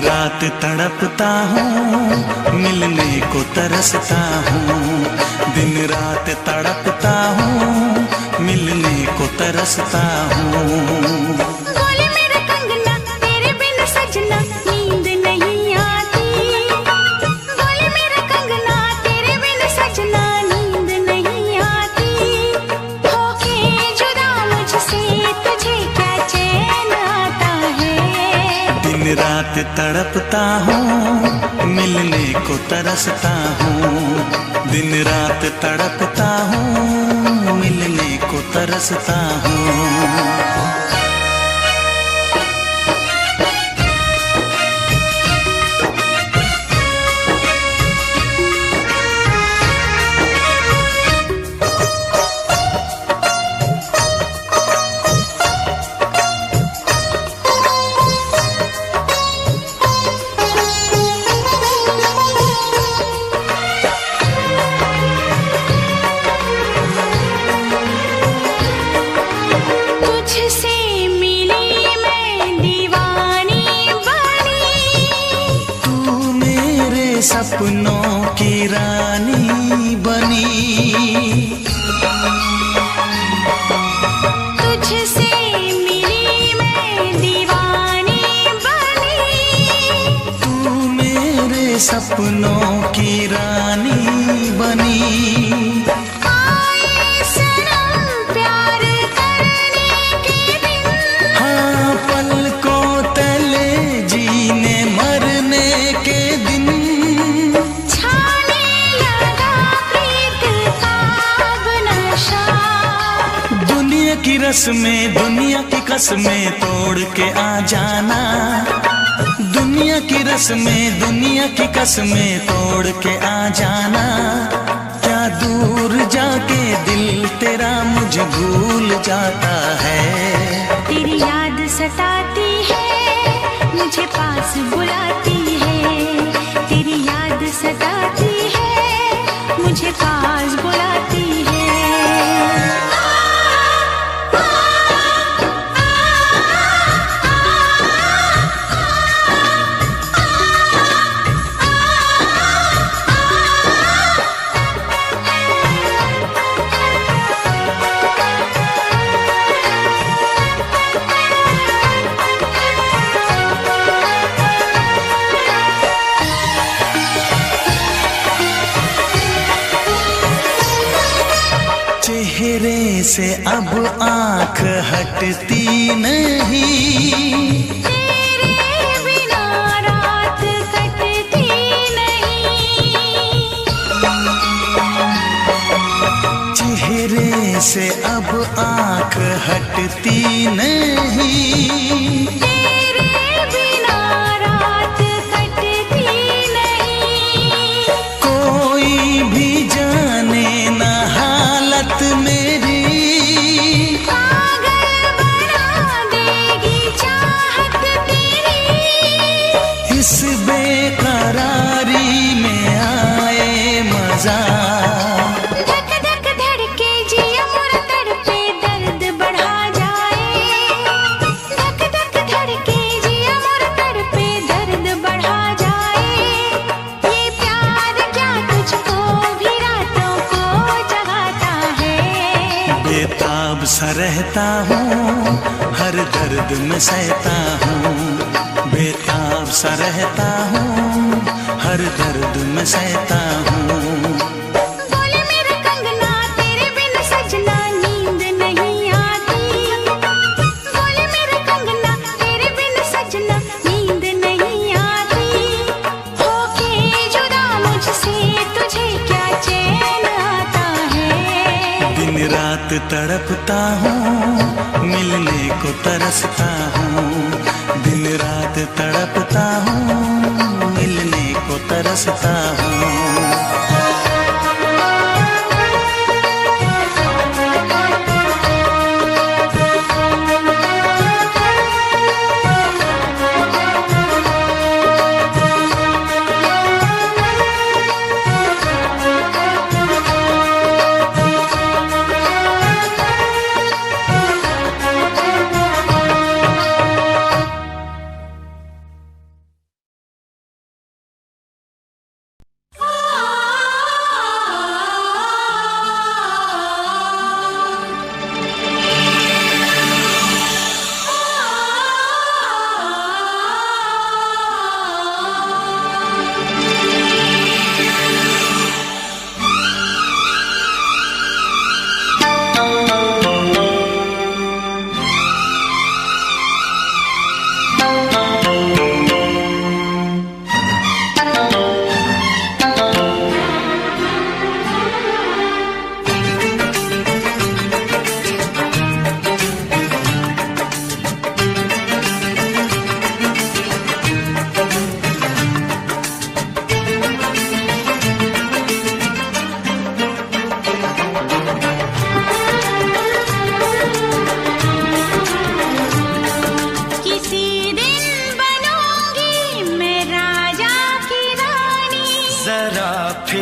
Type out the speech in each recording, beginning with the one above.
रात तड़पता हूँ, मिलने को तरसता हूँ। दिन रात तड़पता हूँ, मिलने को तरसता हूँ। बोले मेरा कंगना तेरे बिन सजना नींद नहीं आती। बोले मेरा कंगना तेरे बिन सजना नींद नहीं आती। होके जुदा मुझसे तुझे क्या चैन आता है। दिन रात तड़पता हूँ, मिलने को तरसता हूँ। दिन रात तड़पता हूँ, मिलने को तरसता हूँ। सपनों की रानी बनी, तुझसे मिली मैं दीवानी बनी। तू मेरे सपनों की रानी बनी। आए सनम प्यार करने के दिन, हाँ पलकों तले जीने मरने के दिन। की रस्में दुनिया की कसमें तोड़ के आ जाना। दुनिया की रस्में दुनिया की कसमें तोड़ के आ जाना। क्या दूर जाके दिल तेरा मुझे भूल जाता है। तेरी याद सताती है, मुझे पास बुलाती है। तेरी याद सताती है, मुझे पास बुलाती है। चेहरे से अब आँख हटती नहीं। तेरे बिना रात कटती नहीं। चेहरे से अब आँख हटती नहीं। तेरे बिना रात कटती नहीं। कोई भी जाने ना हालत मेरी, पागल बना देगी चाहत तेरी। इस बेकरारी में आए मजा। धक धक धड़के जिया मोरा तड़पे दर्द बढ़ा जाए। धक धक धड़के जिया मोरा तड़पे दर्द बढ़ा जाए। ये प्यार क्या तुझको भी रातों को जगाता है। बेताब सा रहता हूँ, हर दर्द में सहता हूँ। बेताब सा रहता हूँ, हर दर्द में सहता हूँ। बोले मेरा कंगना तेरे बिन सजना नींद नहीं आती। बोले मेरा कंगना तेरे बिन सजना नींद नहीं आती। होके जुदा मुझसे तुझे क्या चैन आता है। दिन रात तड़पता हूँ, मिलने को तरसता हूँ। दिन रात तड़पता हूँ, मिलने को तरसता हूँ।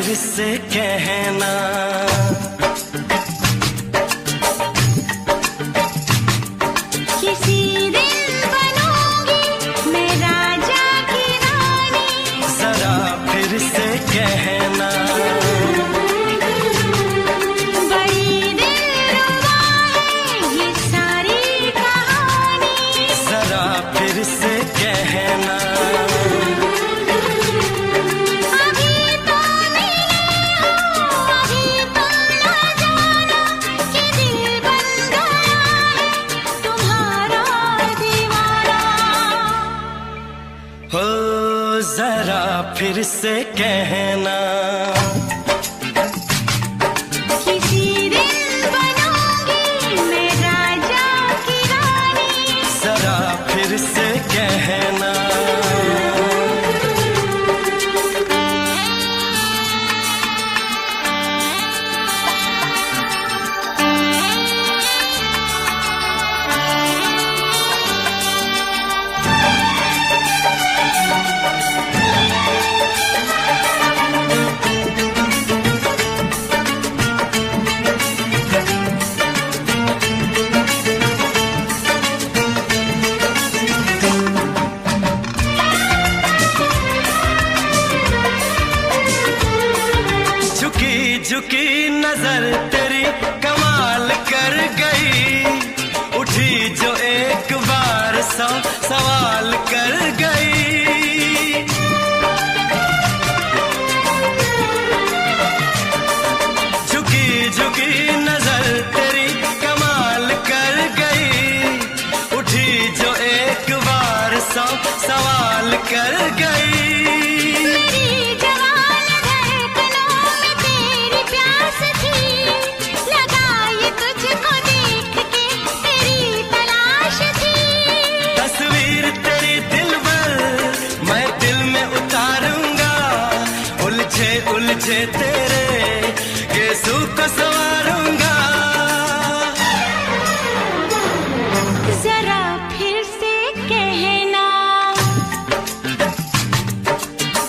फिर से कहना। किसी दिन बनूंगी मैं राजा की रानी, जरा फिर से कहना। बड़ी दिलरुबा है ये सारी कहानी, जरा फिर से कहना। अभी तो मिले हो, अभी तो ना जाना कि दिल बन गया है तुम्हारा दीवाना। हो जरा फिर से कहना। किसी दिन बनूंगी मैं राजा की रानी, जरा फिर से कहना। झुकी झुकी नजर तेरी कमाल कर गई, उठी जो एक बार 100 सवाल कर गई। झुकी झुकी नजर तेरी कमाल कर गई, उठी जो एक बार 100 सवाल कर गई। मेरी जवान धड़कनों में तेरी प्यास थी, लगाई तुझको देख के तेरी तलाश थी। तस्वीर तेरी दिल भर मैं दिल में उतारूंगा, उलझे उलझे तेरे गेसू को संवारूंगा। जरा फिर से कहना,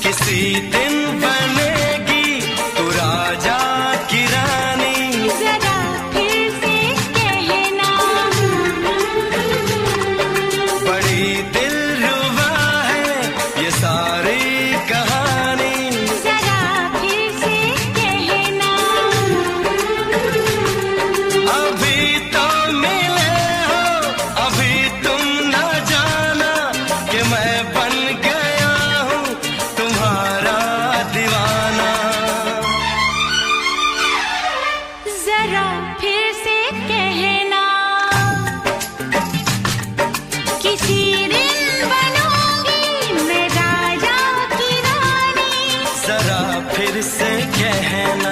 किसी दिन बनेगी तू राजा की रानी, जरा फिर से कहना। बड़ी दिलरुबा है ये सारी कहानी। जरा फिर से कहना, अभी तो मिले हो, अभी तुम न जाना कि मैं बन गया हूँ तुम्हारा दीवाना। जरा फिर से कहना, किसी दिन बनूंगी मैं राजा की रानी, जरा फिर से कहना।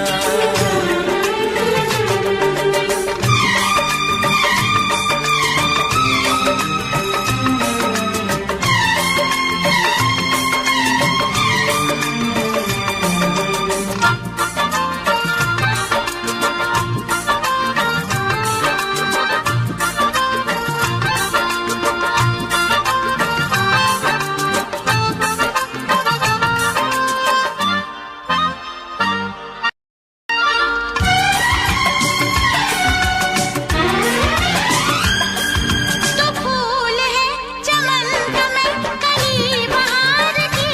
तो फूल है चमन का मैं कली बहार की,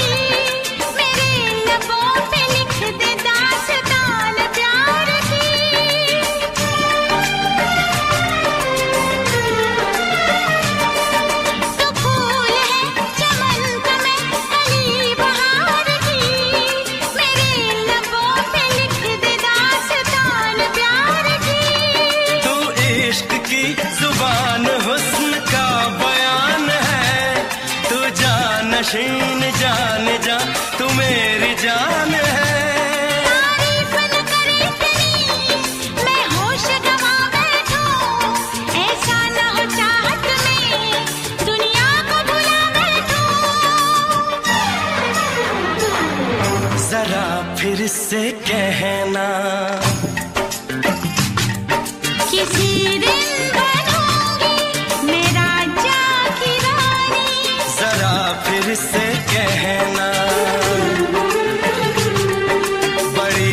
मेरे लबों पे लिख दे दास्तान प्यार की। तो फूल है चमन का मैं कली बहार की, मेरे लबों पे लिख दे दास्तान प्यार की। तू इश्क की जुबान हुस्न का बयान है, तू जानशीन जान जा तू मेरी जान है। तारीफ न करे तेरी मैं होश गवा बैठूं, ऐसा न हो चाहत में दुनिया को भुला बैठूं। जरा फिर से कहना, किसी दिन बनूंगी मैं राजा की रानी, जरा फिर से कहना। बड़ी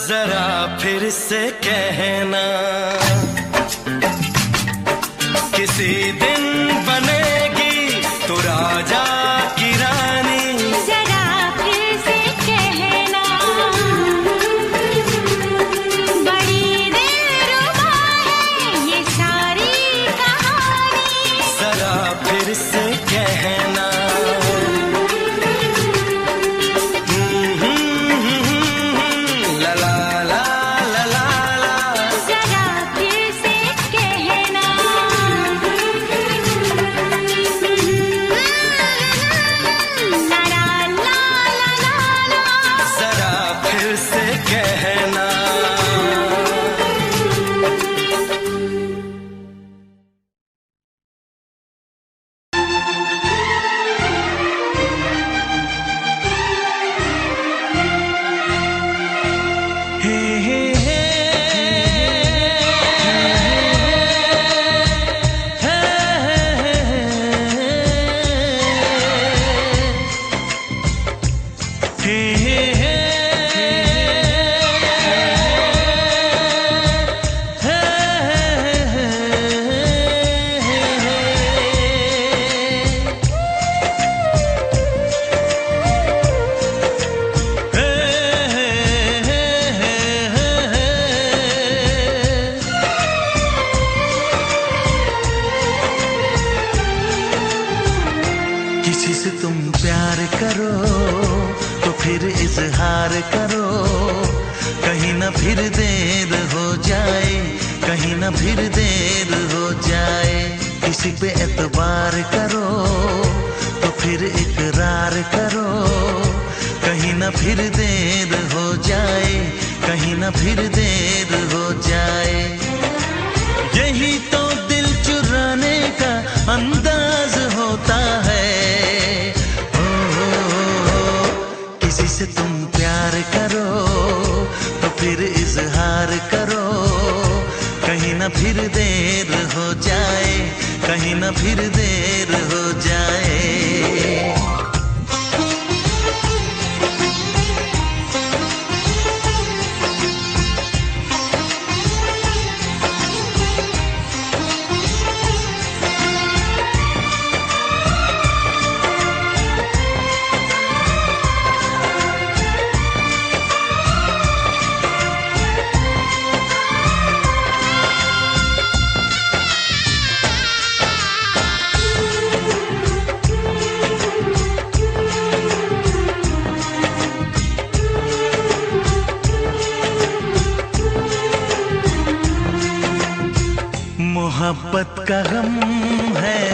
जरा फिर से कहना, किसी दिन बनेगी तू राजा की रानी। जरा फिर से कहना, बड़ी दिलरुबा है ये सारी कहानी। जरा फिर से कहना, ला ला ला ला ला ला। जरा फिर से कहना, ला ला ला ला ला। जरा फिर से कहना। किसी से तुम प्यार करो तो फिर इजहार करो, कहीं ना फिर देर हो जाए, कहीं ना फिर देर हो जाए। किसी पे एतबार करो तो फिर इकरार करो, कहीं ना फिर देर हो जाए, कहीं ना फिर देर हो जाए। यही तो दिल चुराने का अंदाज होता है। किसी से तुम प्यार करो तो फिर इजहार करो, कहीं ना फिर देर हो जाए, कहीं ना फिर देर हो जाए। मोहब्बत का गम है,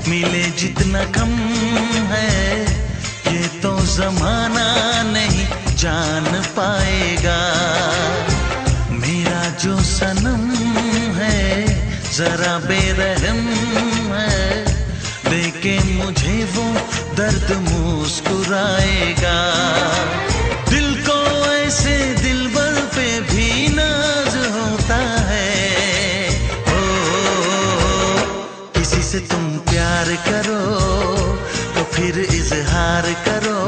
मिले जितना कम है, ये तो जमाना नहीं जान पाएगा। मेरा जो सनम है जरा बेरहम है, देखे मुझे वो दर्द मुस्कुराएगा। दिल को ऐसे दिलबर पे भी नाज होता है। किसी से तुम प्यार करो तो फिर इजहार करो,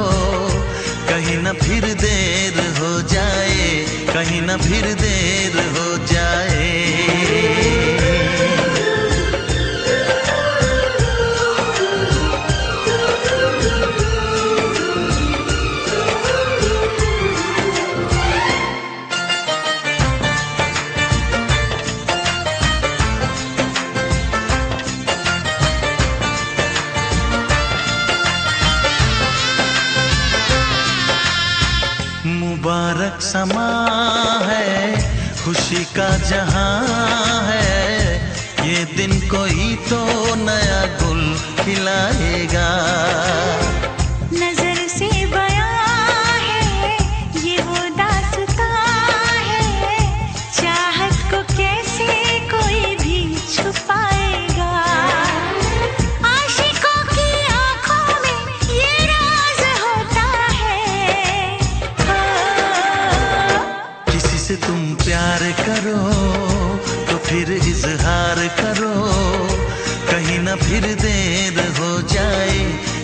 कहीं ना फिर देर हो जाए, कहीं ना फिर देर हो जाए। मुबारक समा है, खुशी का जहां है, ये दिन कोई तो नया गुल खिलाएगा। नजर से बयां है ये वो दास्तां है, चाहत को कैसे कोई भी छुपाएगा। आशिकों की आंखों में ये राज होता है। किसी से तुम प्यार करो तो फिर इजहार करो, कहीं ना फिर देर हो जाए,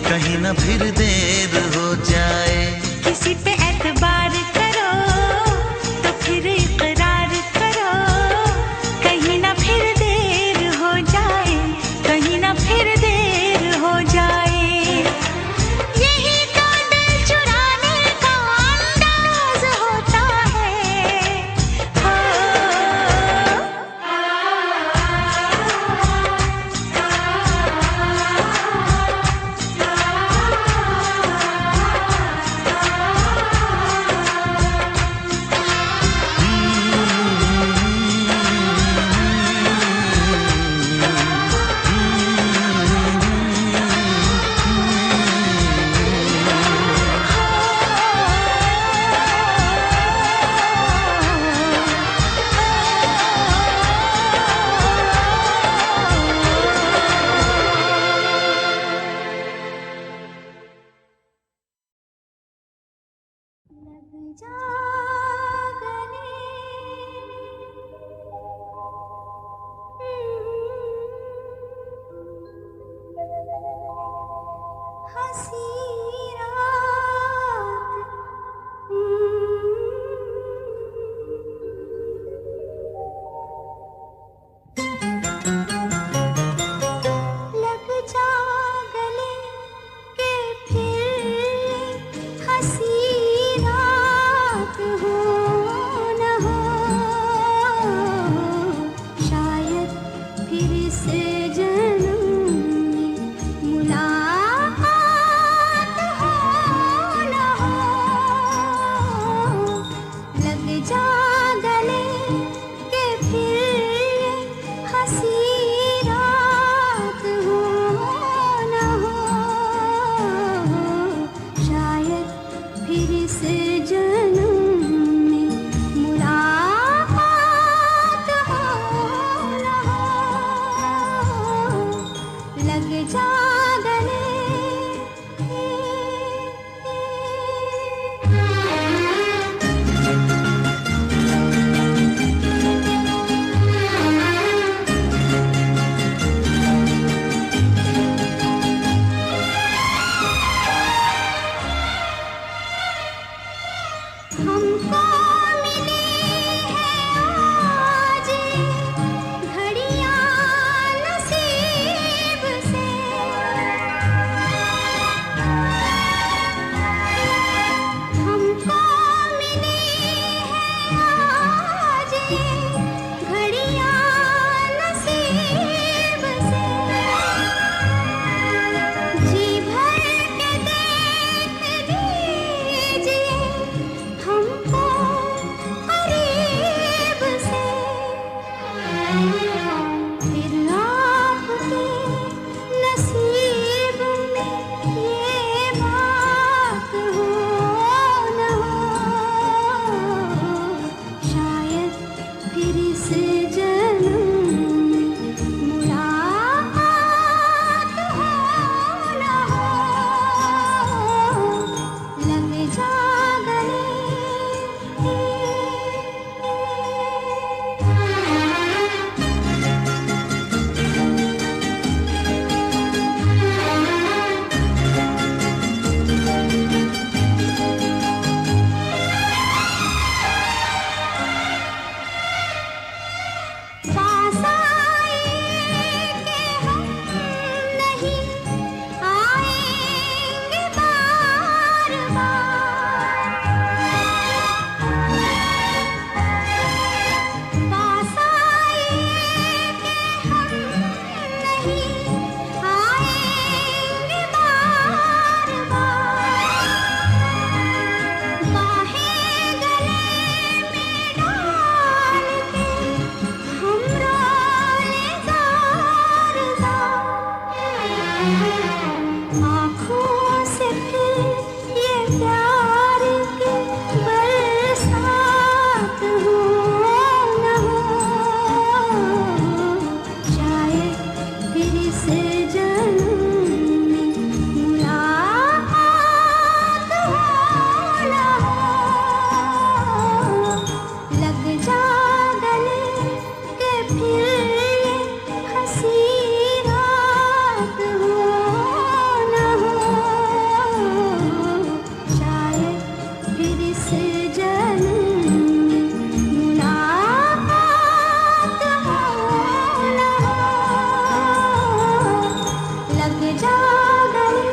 कहीं ना फिर देर हो जाए। किसी पे एतबार करो तो जा गले के फिर ये हंसी रात हो न हो, शायद फिर इस जन्म मुलाकात हो न हो, लग जा गले।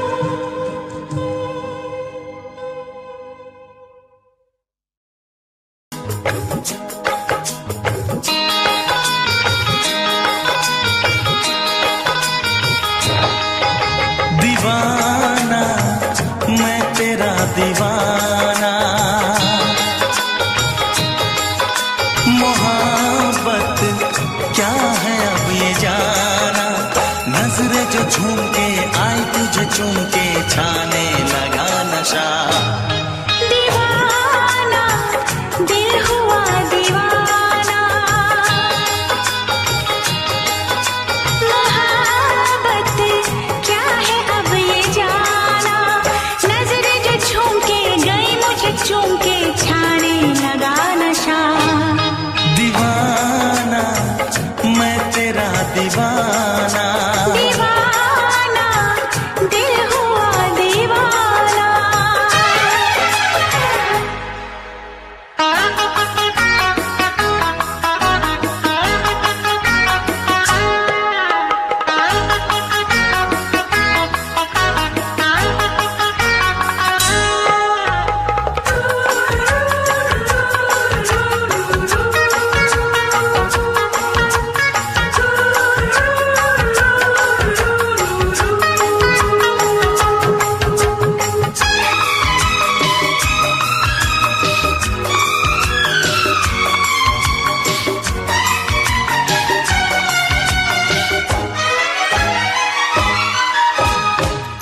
दीवाना मैं तेरा दीवाना, मोहब्बत क्या है अब ये जाना, नजरें जो झूम के आई तुझे चूम के छाने लगा नशा। दीवाना दिल हुआ दीवाना, मोहब्बत क्या है अब ये जाना, नजरें जो झूम के गई मुझे चूम के छाने लगा नशा। दीवाना मैं तेरा दीवाना, दीवाना दिल हुआ दीवाना।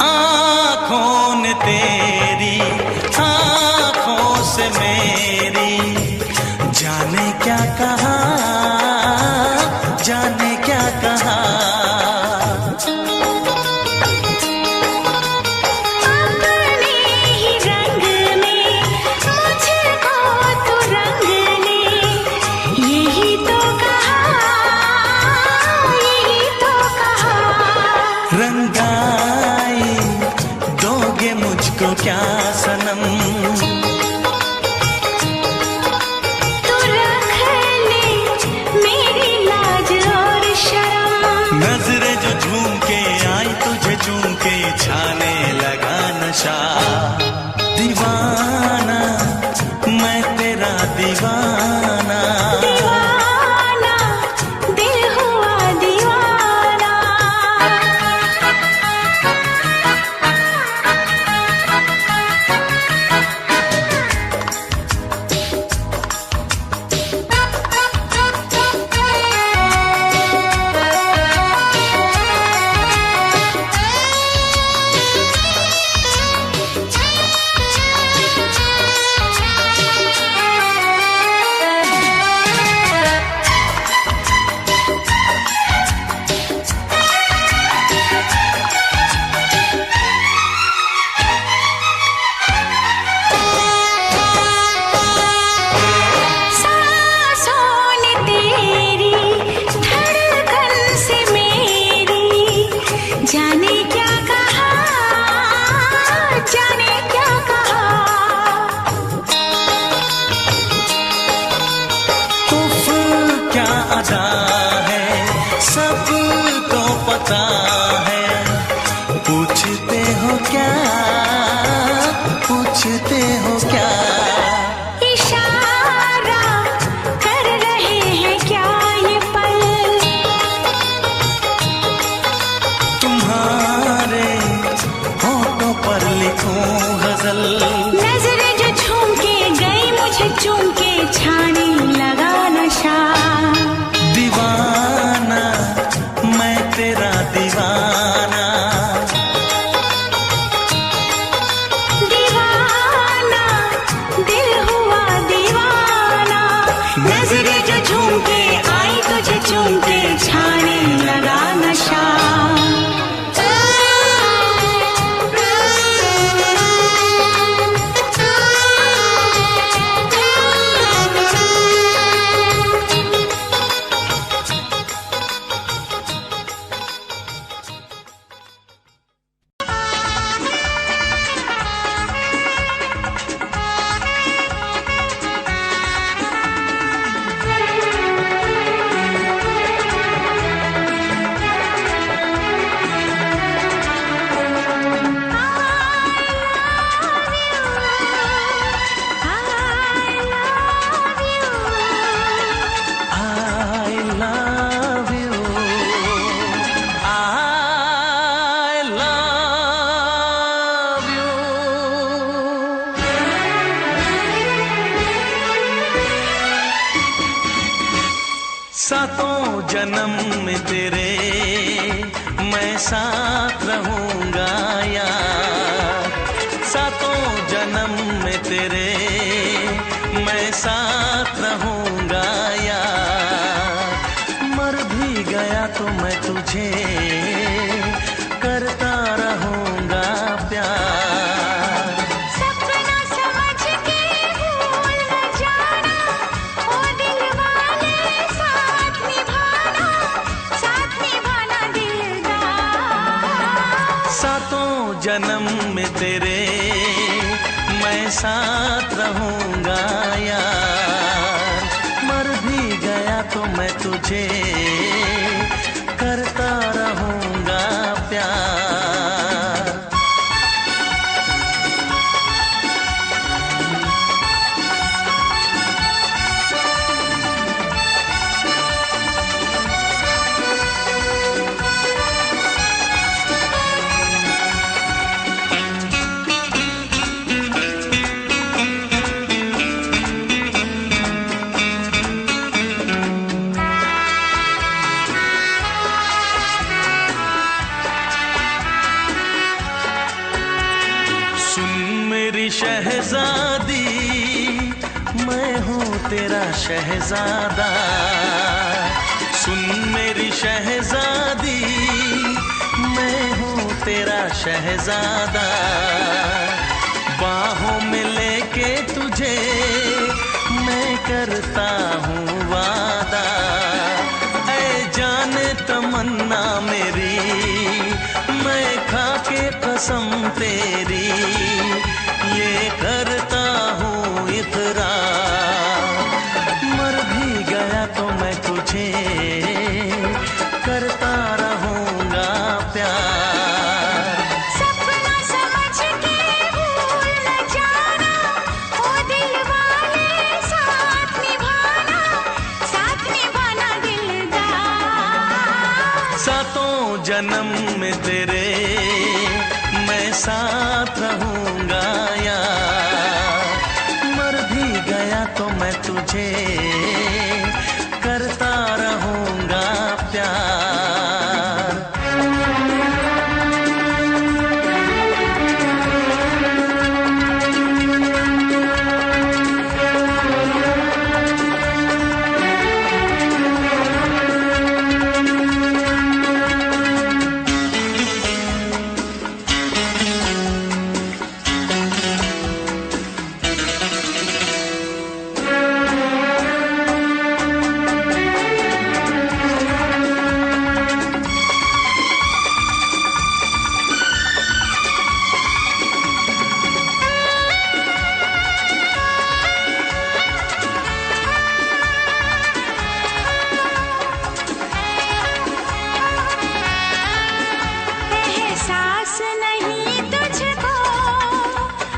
आँखों ने तेरी आँखों से मेरी जाने क्या कहा, जाने क्या कहा। अपने ही रंग में मुझको तो रंग ले, यही तो कहा, यही तो कहा। रंगाई दोगे मुझको क्या सनम, तू रख ले मेरी लाज और शर्म, नजरें जो झूम के आई तुझे चूम के छाने लगा नशा। दीवाना मैं तेरा दीवाना, दीवाना दिल हुआ दीवाना। पूछते हो क्या? इशारा कर रहे हैं क्या ये पल? तुम्हारे होठों पर लिखूं गजल। नजरें जो झूम के गई मुझे चूम के छाने लगा नशा। दीवाना मैं तेरा दीवाना। दीवाना दिल हुआ दीवाना। नजरें जो झूम के आई तुझे चूम के छाने लगा नशा। सातों जन्म में तेरे मैं साथ रहूंगा यार, सातों जन्म में तेरे मैं साथ रहूंगा यार, मर भी गया तो मैं तुझे करता रहूंगा प्यार। सपना समझ के भूल न जाना, ओ दिल वाले साथ निभाना दिलदार। सातों जन्म में तेरे मैं साथ रहूंगा यार, मर भी गया तो मैं तुझे करता रहूंगा प्यार। शहजादी मैं हूँ तेरा शहजादा, सुन मेरी शहजादी मैं हूँ तेरा शहजादा, बाहों में लेके तुझे मैं करता हूँ वादा, ऐ जाने तमन्ना मेरी मैं खा के कसम तेरी ये करता हूँ इकरार, मर भी गया तो मैं तुझे करता रहूंगा प्यार। सपना समझ के भूल न जाना, ओ दिल वाले साथ निभाना दिलदार। सातों जन्म में तेरे मैं साथ रहूंगा यार, मर भी गया तो मैं तुझे करता रहूंगा प्यार। एहसास नहीं तुझको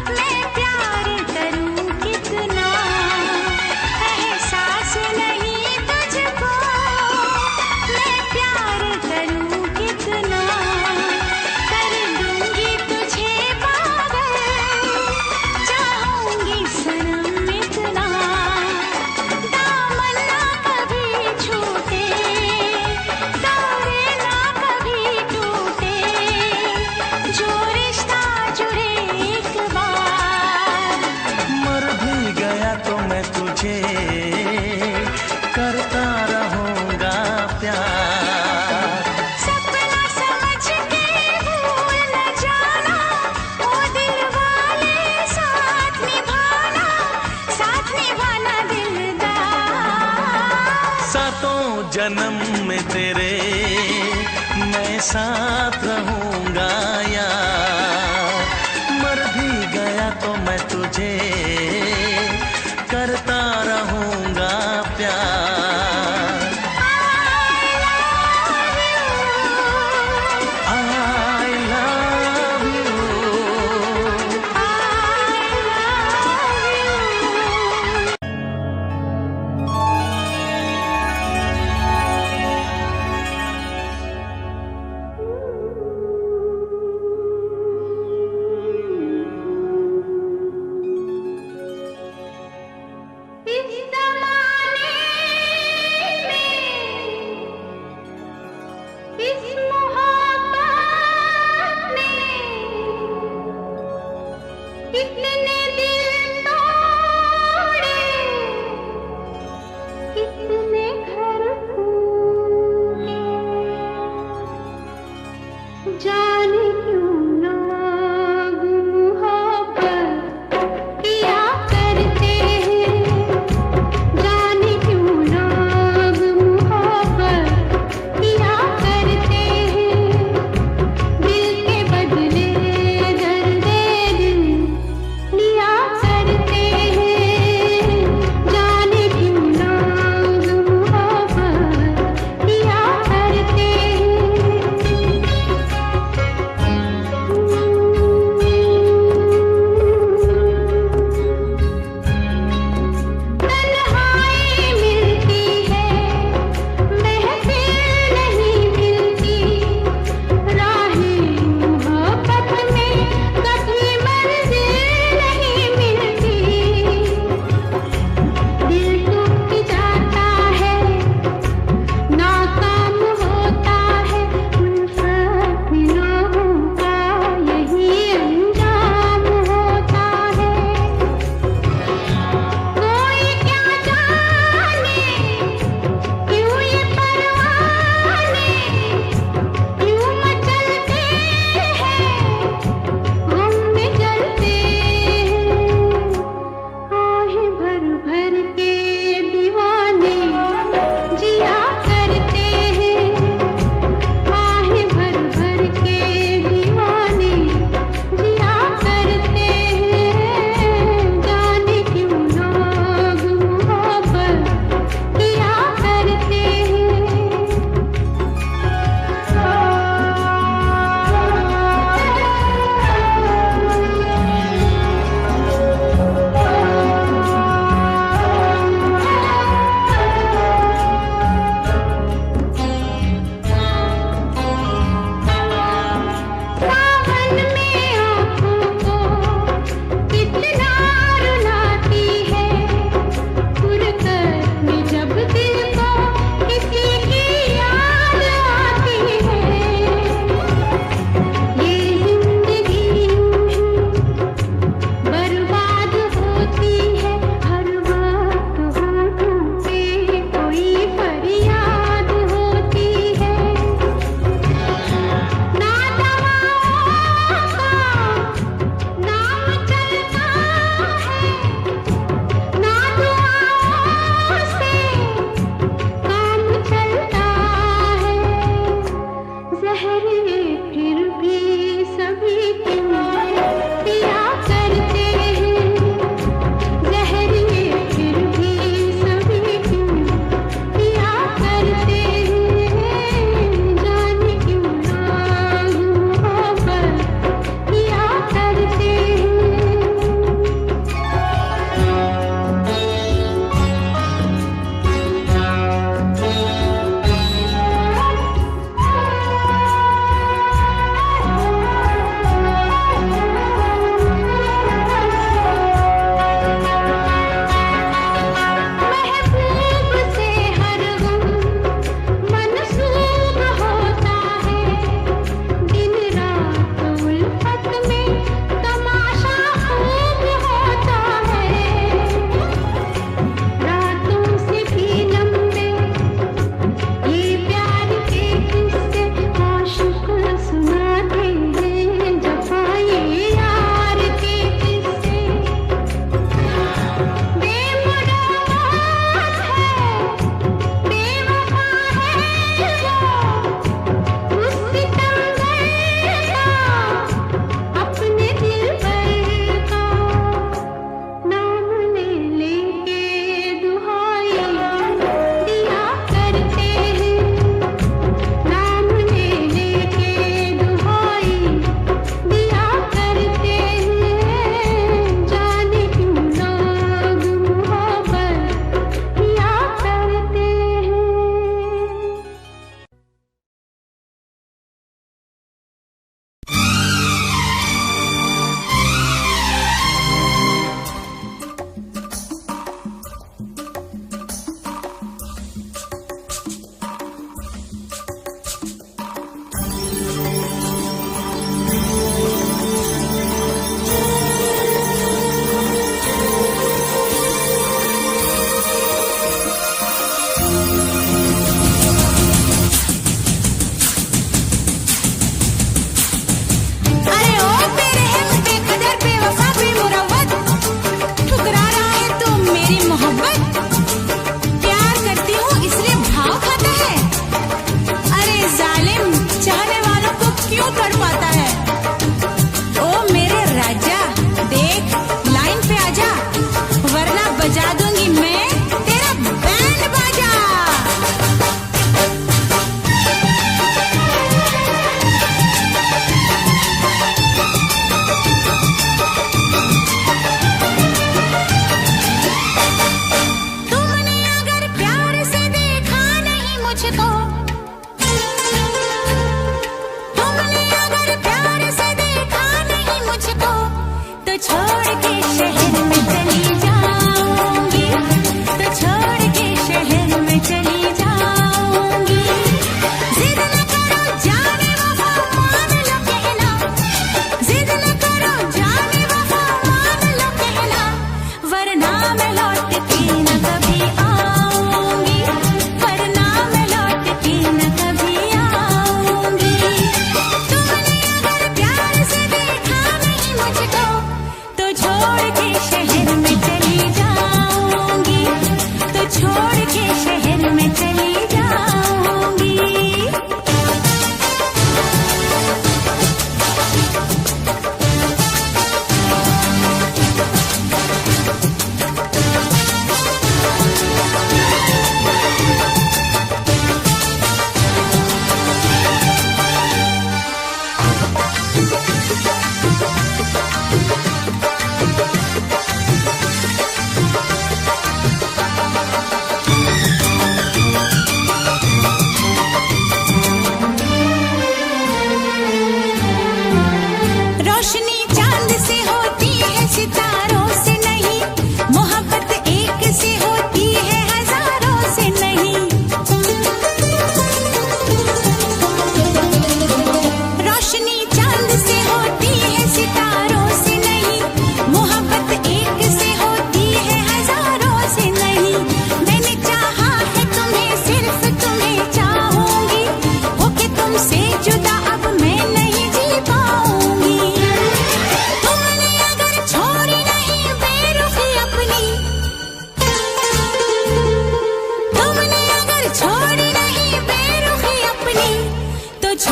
मैं प्यार करूं कितना, एहसास नहीं तुझको मैं प्यार करूं कितना, कर दूंगी तुझे पागल चाहूंगी सनम इतना, दामन ना कभी छूटे तारे ना कभी टूटे, जो रिश्ता जुड़े एक बार। मर भी गया तो मैं तुझे करता रहूंगा प्यार। सपना समझ के भूल न जाना, ओ दिल वाले साथ निभाना दिलदार। सातों जन्म में तेरे मैं साथ रहूंगा यार, मर भी गया तो मैं तुझे करता रहूंगा प्यार। I love you।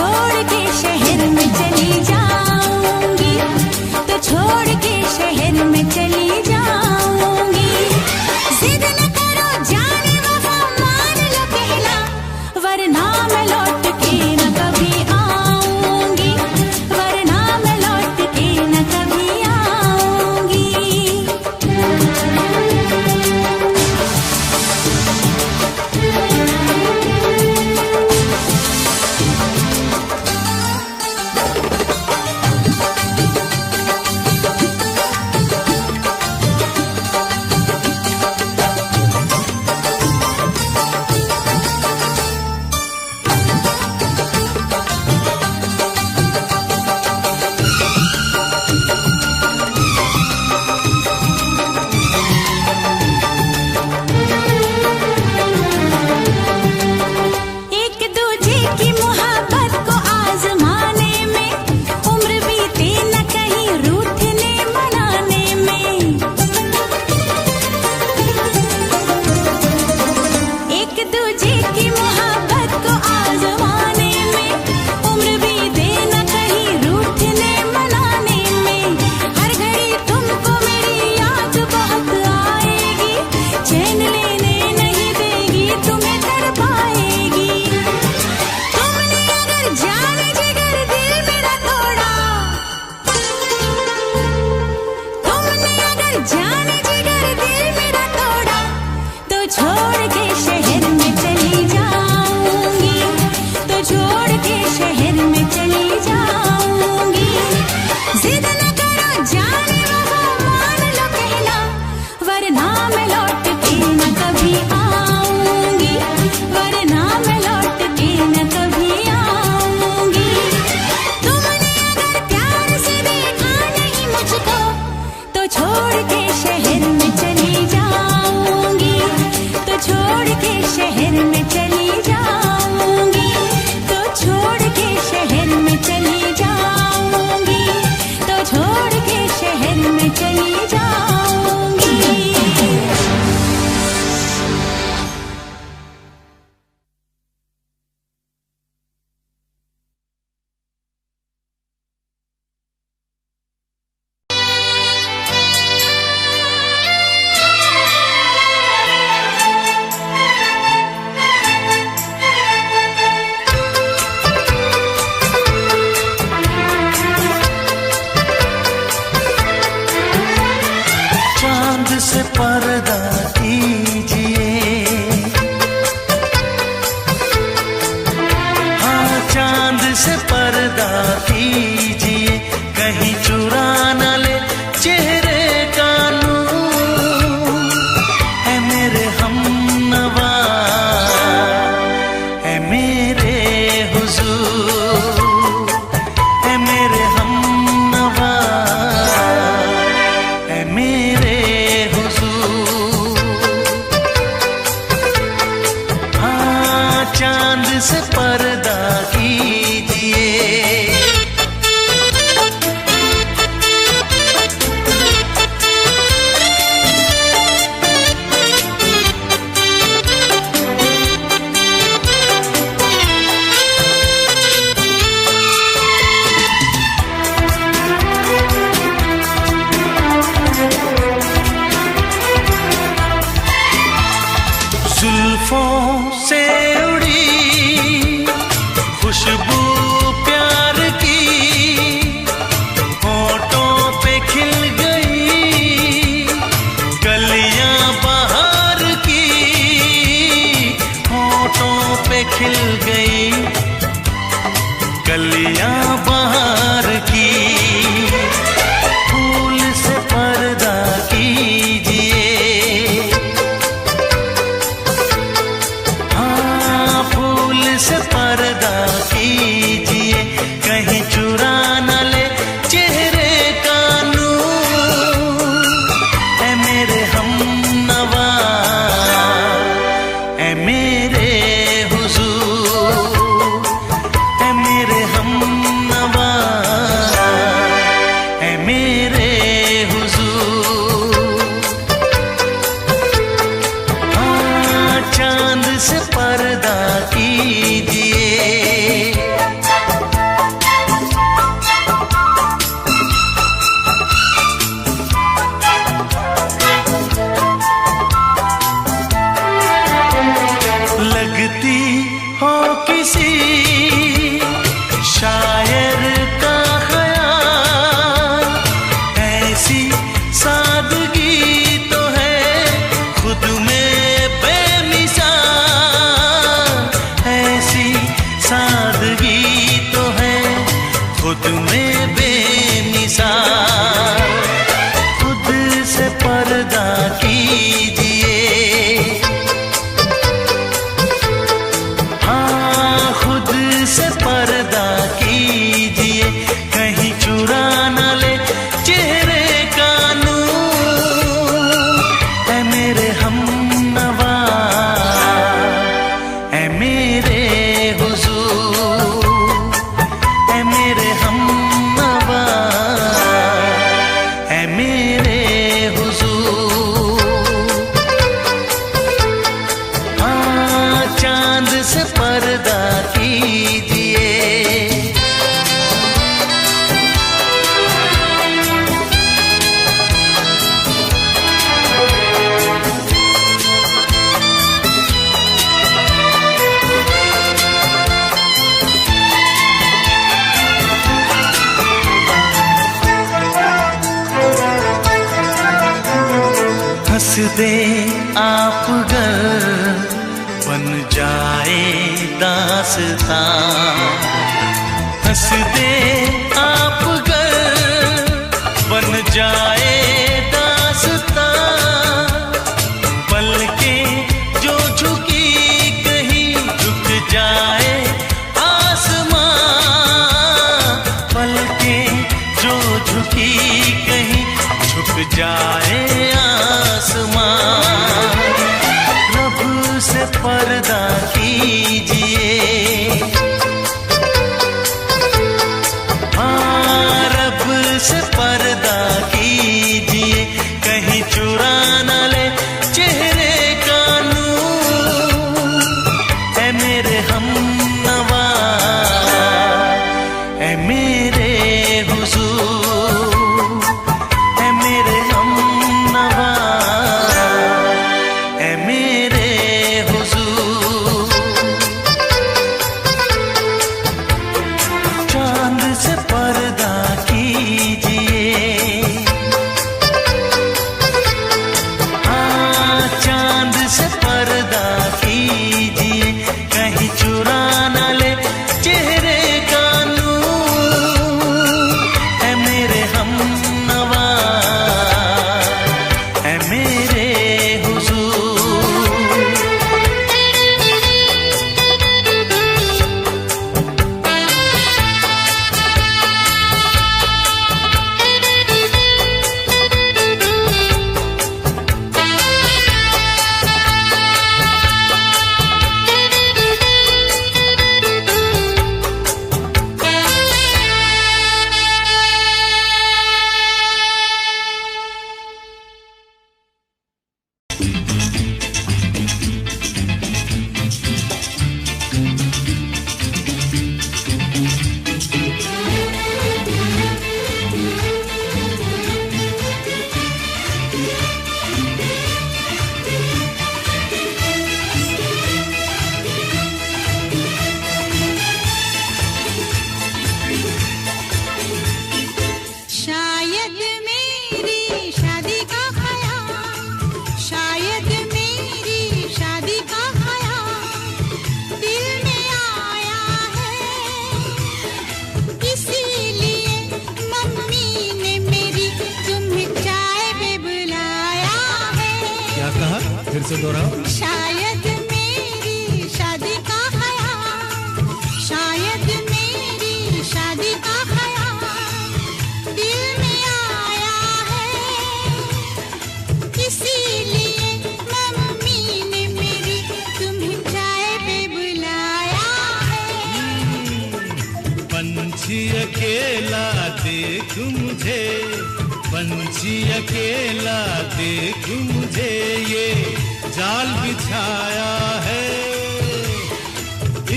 छोड़ के शहर में चली जाऊंगी, तो छोड़ के शहर में चली जाऊंगी। जिद न करो जाने वफा, मान लो कहना, वरना मैं लौट के न कभी आऊंगी, वरना मैं लौट के न कभी आऊंगी। एक दूजे की मोहब्बत को आजमाने में, उम्र बीते न कहीं रूठने मनाने में। एक दूजे की मोहब्बत को आजमाने में, उम्र बीते न कहीं रूठने मनाने में। हर घड़ी तुमको मेरी याद बहुत आएगी, चैन लेने नहीं देगी, तुम्हें तड़पाएगी। तुमने अगर जाने जिगर दिल मेरा तोड़ा, तुमने अगर जाने जिगर दिल मेरा तोड़ा, तो छोड़ के शहर में चली जाऊंगी, तो छोड़ के शहर में चली जाऊंगी। जिद न करो जाने वफा, मान लो कहना, वरना मैं लौट के न कभी आऊंगी, वरना मैं लौट के न कभी आऊंगी। तुमने अगर प्यार से देखा नहीं मुझको, तो छोड़ के शहर में चली जाऊंगी, तो छोड़ के शहर में चली जाऊंगी, तो छोड़ के शहर में चली जाऊंगी, तो छोड़ के शहर में चली जाऊंगी। चांद से पर्दा कीजिए, हाँ चांद से पर्दा कीजिए, कहीं चुरा न ले चेहरे का नूर। है मेरे हमनवा, है मेरे हुजूर, है मेरे हमनवा, है मेरे हुजूर। हाँ चांद से पर्दा कीजिए। जुल्फों से उड़ी खुशबू प्यार की, होठों पे खिल गई कलियां बहार की, होठों पे खिल गई कलियां बहार की। फूल से पर्दा कीजिए, हाँ फूल से पर्दा कीजिए, कहीं चुरा न ले चेहरे का नूर। है मेरे हमनवा, है मेरे हुजूर, है मेरे हमनवा, है मेरे हुजूर। हाँ चांद से पर्दा कीजिए। से पर्दा कीजिए। हंस दे आप गर बन जाए दास्तां, हंस दे आप गर बन जाए दास्तां। पलकें जो झुकी कहीं झुक जाए आसमां, पलकें जो झुकी कहीं झुक जाए आसमां। रब से पर्दा कीजिए, हाँ रब से पर्दा कीजिए। कहीं चुरा न ले चेहरे का नूर, ऐ मेरे हमनवा, ऐ मेरे हुजूर, ऐ मेरे हमनवा, ऐ मेरे हुजूर। चांद से पर्दा कीजिए, हाँ चांद से पर्दा कीजिए। कहीं चुरा न ले चेहरे का नूर, ऐ मेरे हमनवा, ऐ मेरे हुजूर। शायद मेरी शादी का ख्याल, शायद मेरी शादी का ख्याल दिल में आया है। इसीलिए मम्मी ने मेरी तुम्हें चाय पे बुलाया है। क्या कहा, फिर से दोहराओ। शायद मेरी शादी का ख्याल, शायद मेरी शादी का ख्याल दिल में आया है। इसीलिए मम्मी ने मेरी तुम्हें चाय पे बुलाया है। पंछी अकेला देख मुझे, पंछी अकेला देख मुझे, ये जाल बिछाया है।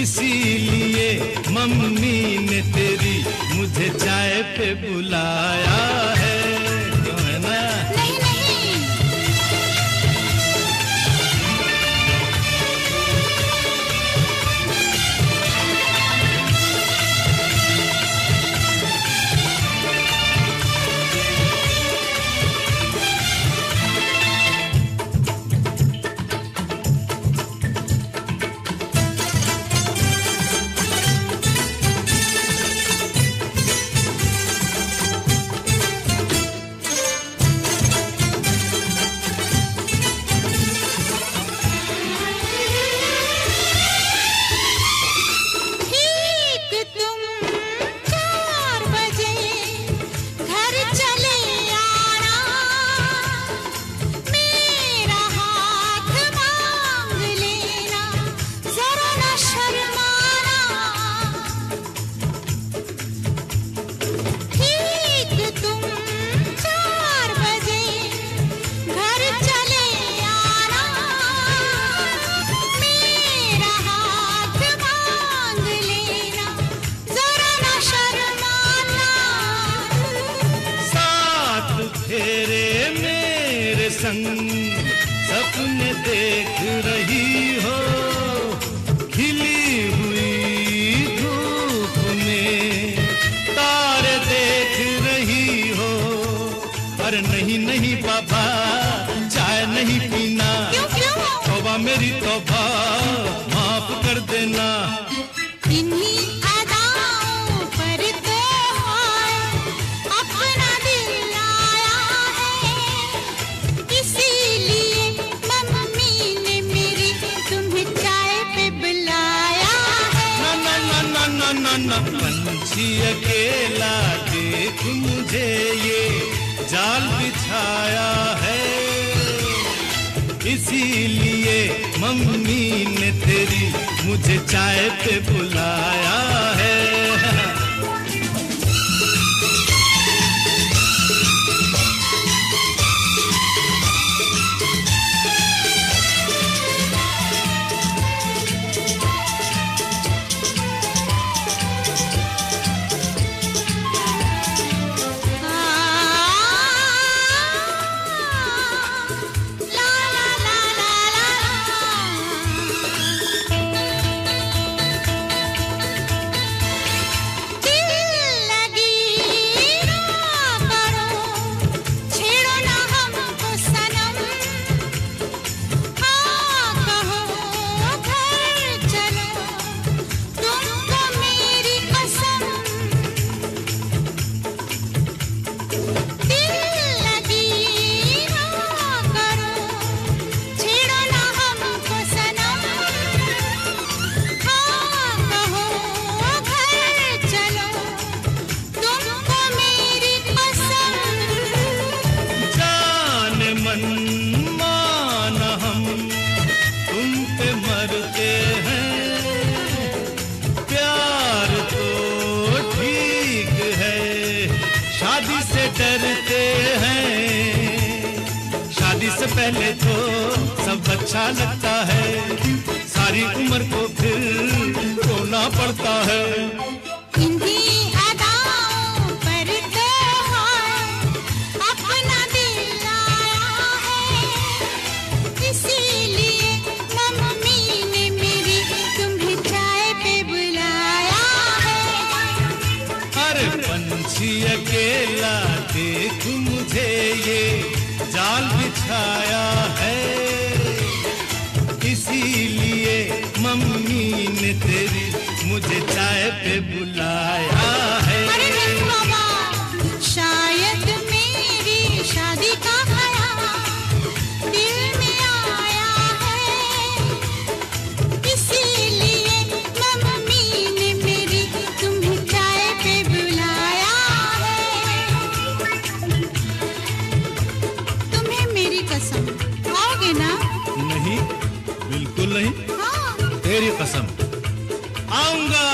इसीलिए मम्मी ने तेरी मुझे चाय पे बुलाया है। क्यों है ना? नहीं नहीं, संग सपने देख रही हो, खिली हुई धूप में तारे देख रही हो। अरे नहीं नहीं बाबा, चाय नहीं पीना। तौबा मेरी तौबा, माफ कर देना। इन्हीं अदाओं पर तो अपना दिल आया है, इसीलिए मम्मी ने मेरी तुम्हें चाय पे बुलाया है। ना ना ना ना ना ना ना, पंछी अकेला देख मुझे ये जाल बिछाया है, इसीलिए मम्मी ने तेरी मुझे चाय पे बुलाया है। डरते हैं, शादी से पहले तो सब अच्छा लगता है, सारी उम्र को फिर रोना पड़ता है। इन्हीं अदाओं पर तो अपना दिल आया है, इसीलिए मम्मी ने मेरी तुम्हें चाय पे बुलाया है। अरे पंछी अकेला देख मुझे ये जाल बिछाया है, इसीलिए मम्मी ने तेरी मुझे चाय पे बुलाया है। अरे नहीं बाबा, शायद मेरी शादी का ख्याल दिल में आया है, इसीलिए मम्मी ने मेरी तुम्हें चाय पे बुलाया है। तुम्हें मेरी कसम, आओगे ना? नहीं, बिल्कुल नहीं। हाँ। तेरी कसम, आऊंगा।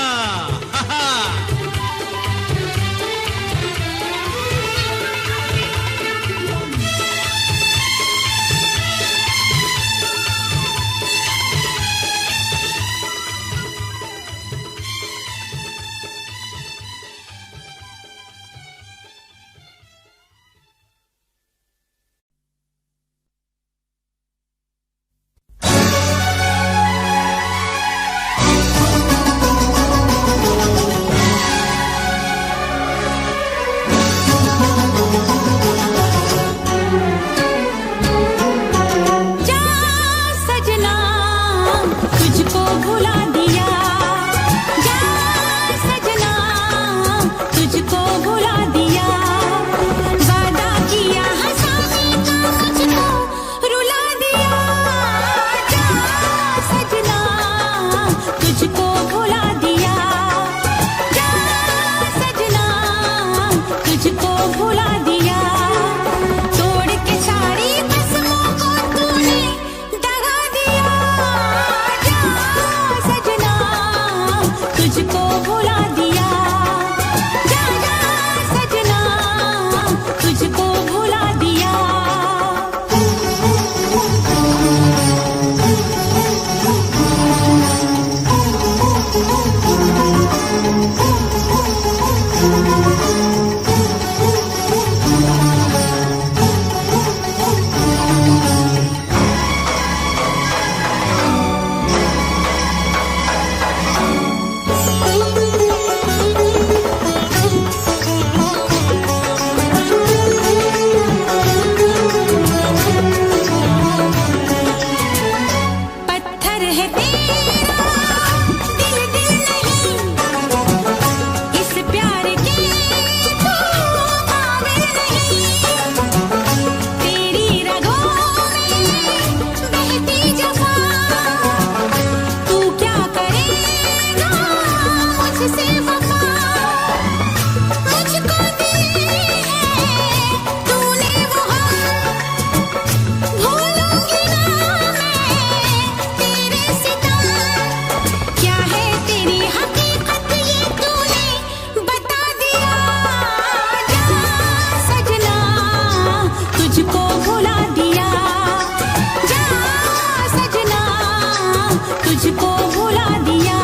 तुझको भुला दिया,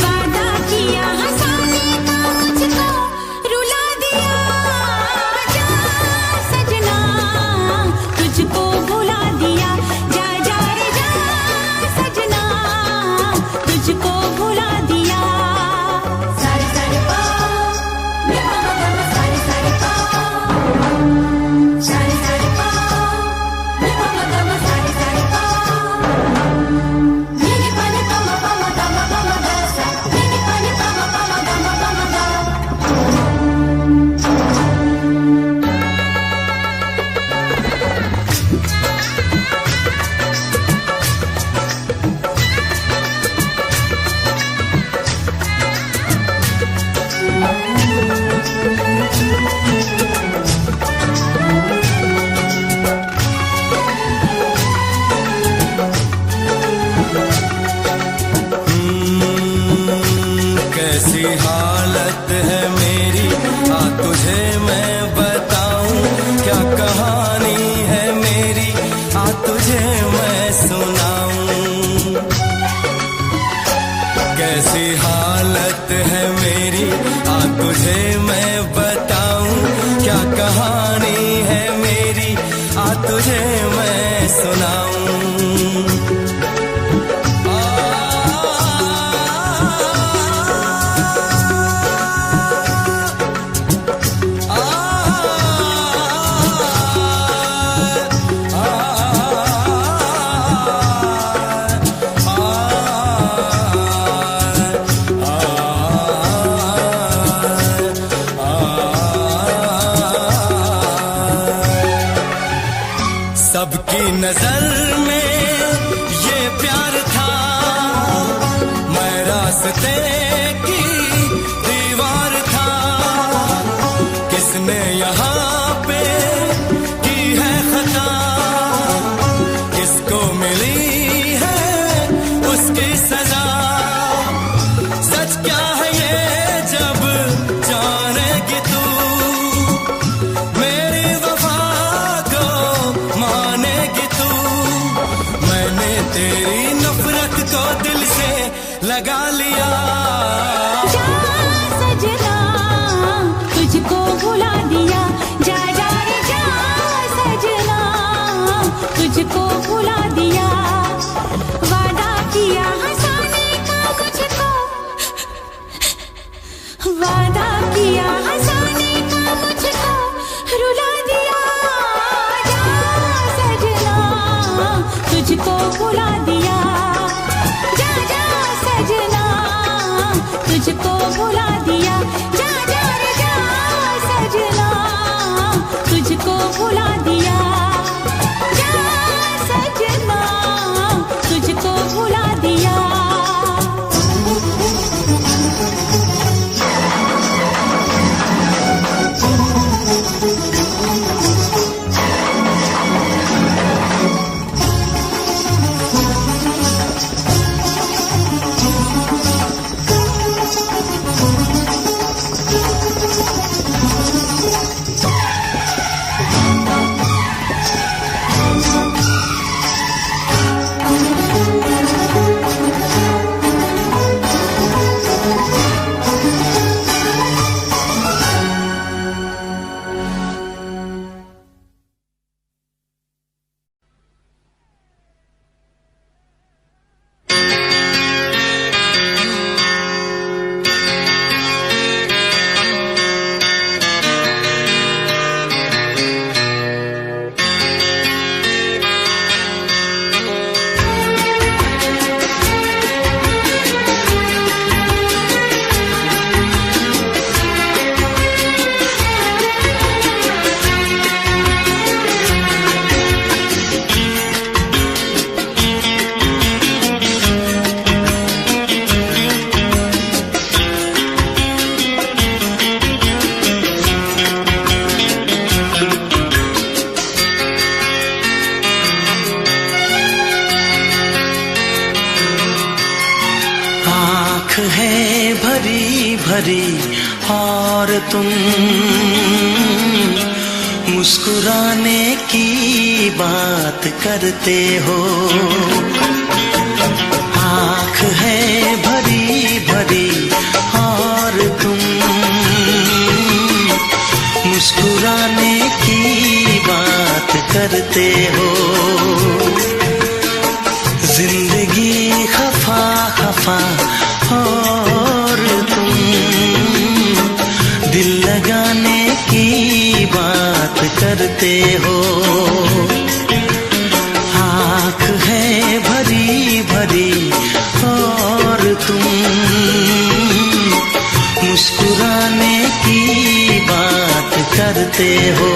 वादा किया हंसाने का मुझको रुला दिया। जा सजना तुझको भुला दिया, जा जा रे जा सजना तुझको भुला दिया। सारे सारे पा रे मा मा मा सारे सारे पा, सारे सारे पा रे मा मा मा सारे सारे पा, नी नी पा नी पा मा पा मा गा मा पा मा गा सा, नी नी पा नी पा मा पा मा गा मा पा मा गा। कैसी हालत है मेरी, आ तुझे मैं बताऊं, क्या कहानी है मेरी, आ तुझे मैं सुनाऊं। कैसी हालत है मेरी, आ तुझे मैं बताऊं, क्या कहानी है मेरी, आ तुझे मैं सुनाऊं। सबकी नजर में ये प्यार था, मैं रास्ते की दीवार था। किसने यहाँ पे की है खता, किसको मिली है उसकी सजा। सच क्या है ये जब जानेगी तू, मेरी वफा को मानेगी तू। मैंने तेरी नफरत को दिल से लगा लिया। जा सजना तुझको भुला दिया, जा जा रे जा सजना तुझको भुला दिया। वादा किया हंसाने का मुझको, वादा किया हंसाने का मुझको रुला दिया। जा सजना तुझको भुला दिया, जा जा सजना तुझको भुला दिया। जा जा रे जा सजना तुझको भुला दिया, जा सजना तुझको भुला दिया। है भरी भरी और तुम मुस्कुराने की बात करते हो। खफा और तुम दिल लगाने की बात करते हो। आँख है भरी भरी और तुम मुस्कुराने की बात करते हो।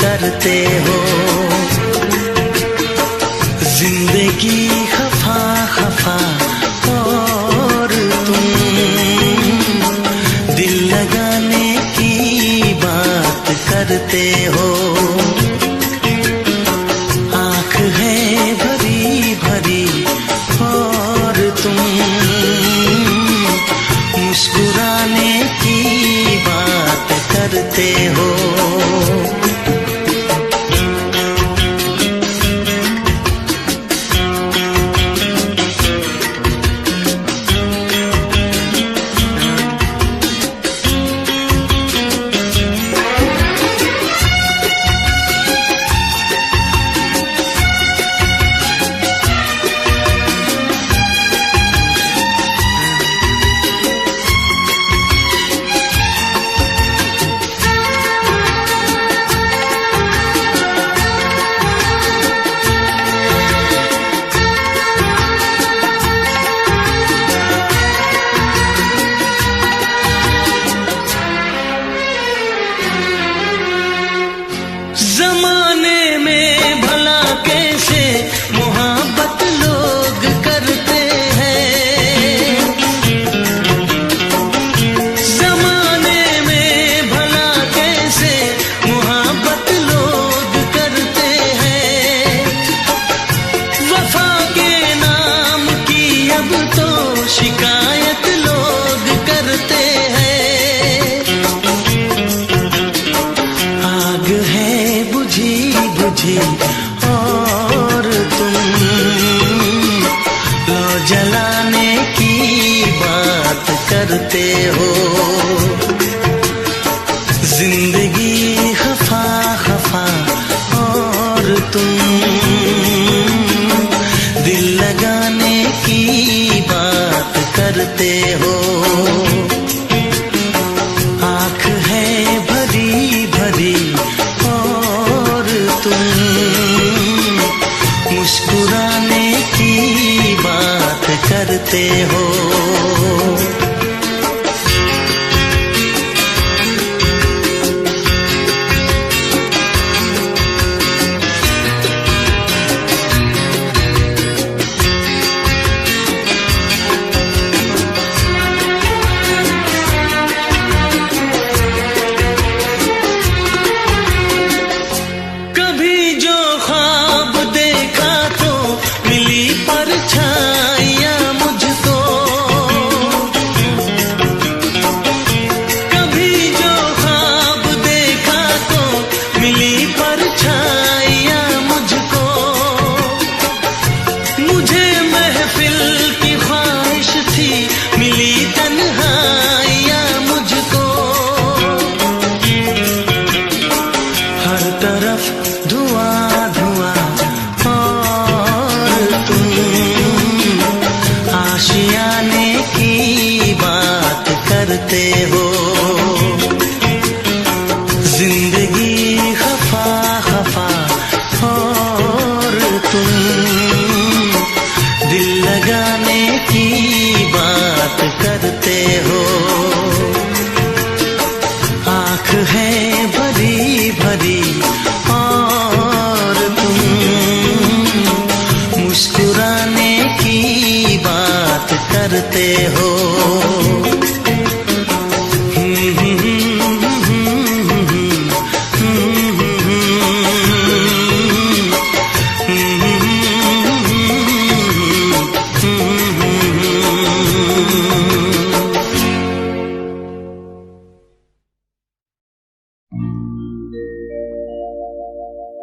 करते हो जिंदगी खफा खफा और तुम दिल लगाने की बात करते हो। आँख है भरी भरी और तुम मुस्कुराने की बात करते हो। जमाने में भला कैसे मोहब्बत लोग करते हैं। जमाने में भला कैसे मोहब्बत लोग करते हैं। वफा के नाम की अब तो शिकायत लोग करते हैं। आग है बुझी बुझी और तुम लो जलाने की बात करते हो। जिंदगी खफा खफा और तुम दिल लगाने की बात करते हो। आँख है भरी भरी और तुम मुस्कुराने की बात करते हो। परछाइयाँ मुझको करते हो। जिंदगी खफा खफा और तुम दिल लगाने की बात करते हो। आँख है भरी भरी और तुम मुस्कुराने की बात करते हो।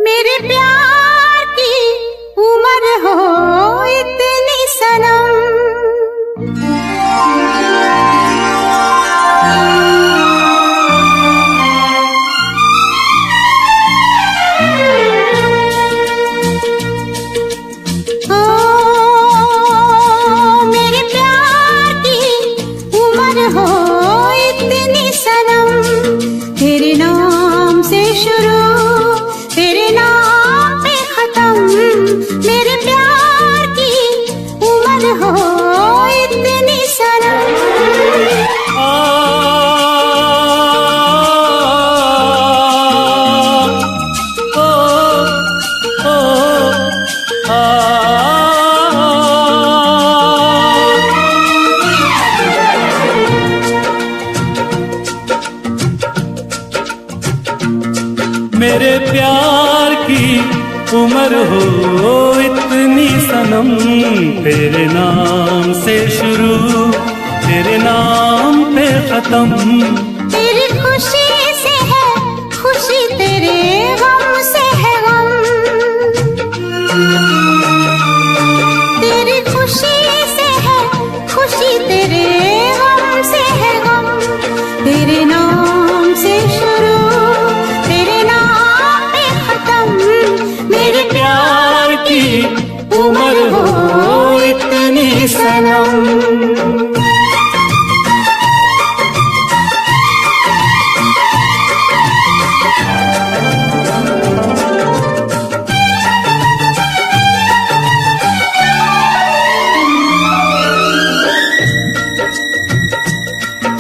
मेरे प्यार की उम्र हो इतनी सनम, ओ मेरे प्यार की उम्र हो इतनी सनम। तेरे नाम से शुरू तेरे नाम पे खत्म, मेरे प्यार की उम्र हो इतनी सनम। मेरे प्यार की उम्र हो इतनी सनम, तेरे नाम से शुरू तेरे नाम पे खत्म। तेरी खुशी से है खुशी, तेरे गम से है गम। तेरी खुशी से है खुशी, तेरे गम से है गम। तेरे नाम से शुरू तेरे नाम पे खत्म, मेरे प्यार की उम्र हो इतनी सनम।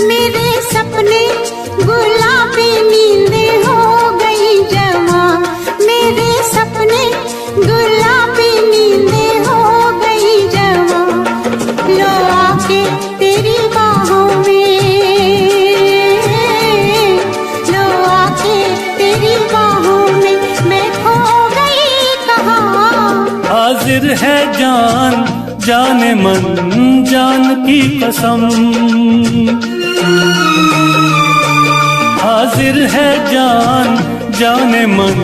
मेरे सपने गुलाबी नींदें हो गई जमा, मेरे सपने गुलाबी नींदें हो गई जमा। लो आके तेरी बाहों में, लो आके तेरी बाहों में मैं खो गई कहाँ। हाजिर है जान जाने मन जान की कसम, हाजिर है जान जाने मन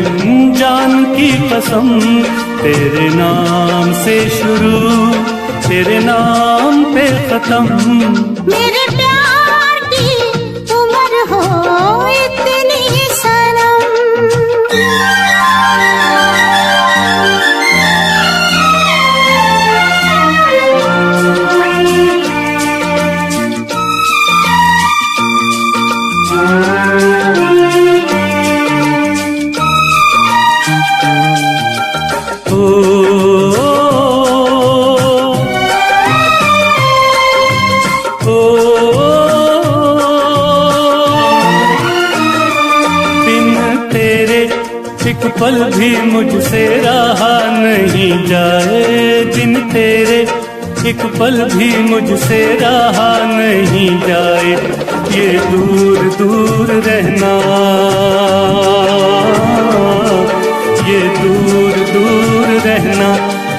जान की कसम। तेरे नाम से शुरू तेरे नाम पे खत्म, मेरे प्यार की उम्र हो इतनी सनम। एक पल भी मुझसे रहा नहीं जाए, दिन तेरे एक पल भी मुझसे रहा नहीं जाए। ये दूर दूर रहना, ये दूर दूर रहना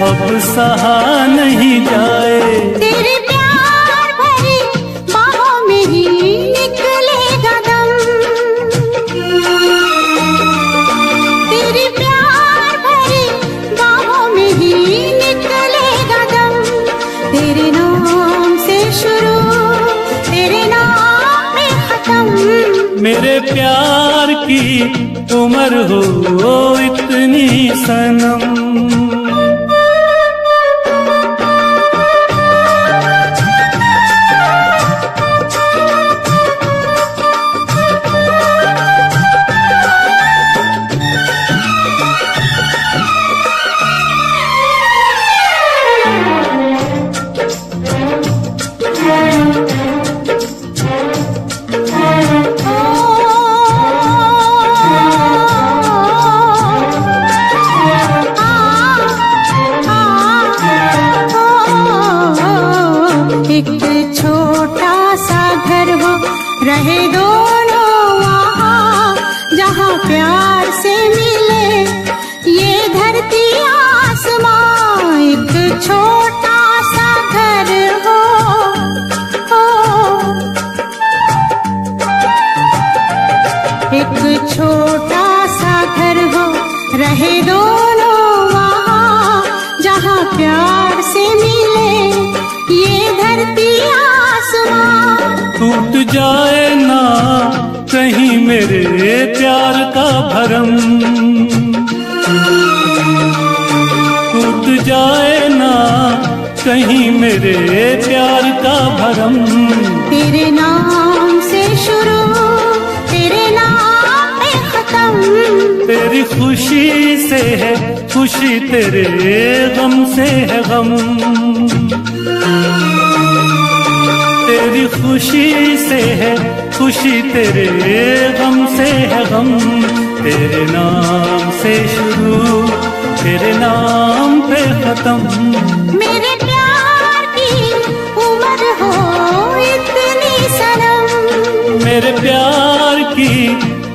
अब सहा नहीं जाए। तेरे प्यार भरी बाहों में ही निकलेगा दम, तेरे प्यार भरी बाहों में ही निकलेगा दम। तेरे नाम से शुरू तेरे नाम में खत्म, मेरे प्यार की उम्र हो इतनी सनम। रहे दोनों वहाँ जहाँ प्यार से मिले। ये धरती आसमां एक छोटा सा घर हो, एक छोटा सा घर हो, रहे दोनों वहाँ जहाँ प्यार से मिले। ये धरती आसमां टूट जाए ना कहीं मेरे प्यार का भरम, टूट जाए ना कहीं मेरे प्यार का भरम। तेरे नाम से शुरू, तेरे नाम पे खत्म। तेरी खुशी से है खुशी, तेरे गम से है गम। तेरी खुशी से है खुशी, तेरे गम से है गम। तेरे नाम से शुरू, तेरे नाम पे खत्म। मेरे प्यार की उम्र हो इतनी सनम, मेरे प्यार की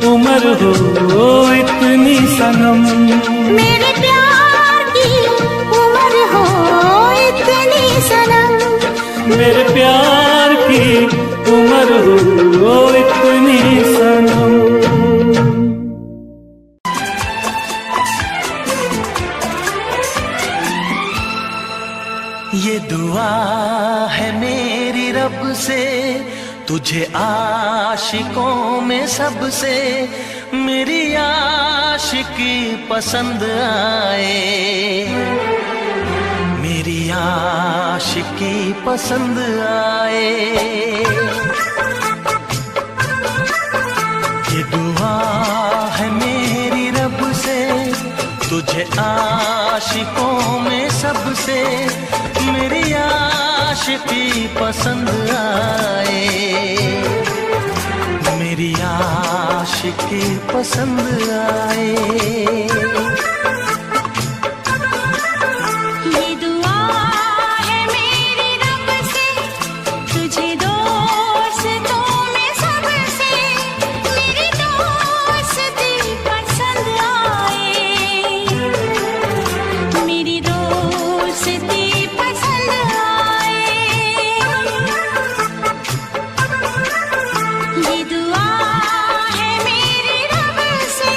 उम्र हो इतनी सनम। मेरे प्यार की उम्र हो इतनी सनम। मेरे प्यार की उम्र हो इतनी सनम। ये दुआ है मेरी रब से, तुझे आशिकों में सबसे मेरी आशिकी पसंद आए, मेरी आशिकी पसंद आए। ये दुआ है मेरी रब से, तुझे आशिकों में सबसे मेरी आशिकी पसंद आए, मेरी आशिकी पसंद आए। ये दुआ है मेरी रब से, तुझे दोस्तों में सबसे मेरी दोस्ती पसंद आए, मेरी दोस्ती पसंद आए। ये दुआ है मेरी रब से।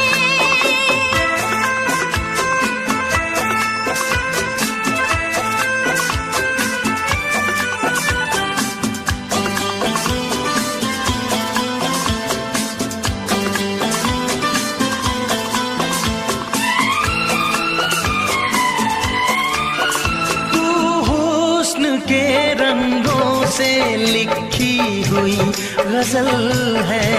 तू हुस्न के रंगों से लिखी हुई गजल है,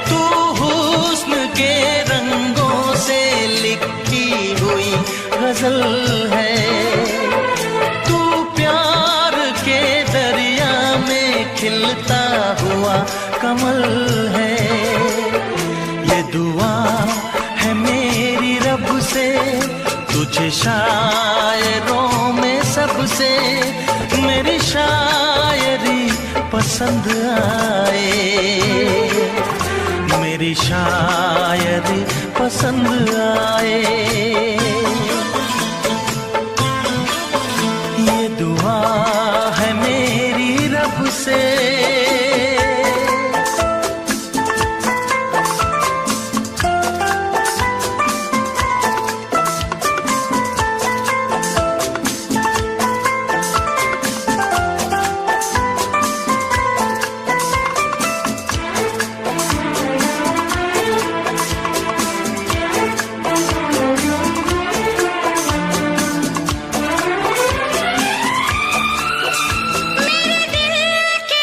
तू हुस्न के रंगों से लिखी हुई गजल है। तू प्यार के दरिया में खिलता हुआ कमल है। ये दुआ है मेरी रब से, तुझे शायरों में सबसे मेरी शायरी पसंद आए, मेरी शायरी पसंद आए। ये दुआ है मेरी रब से। मेरे दिल के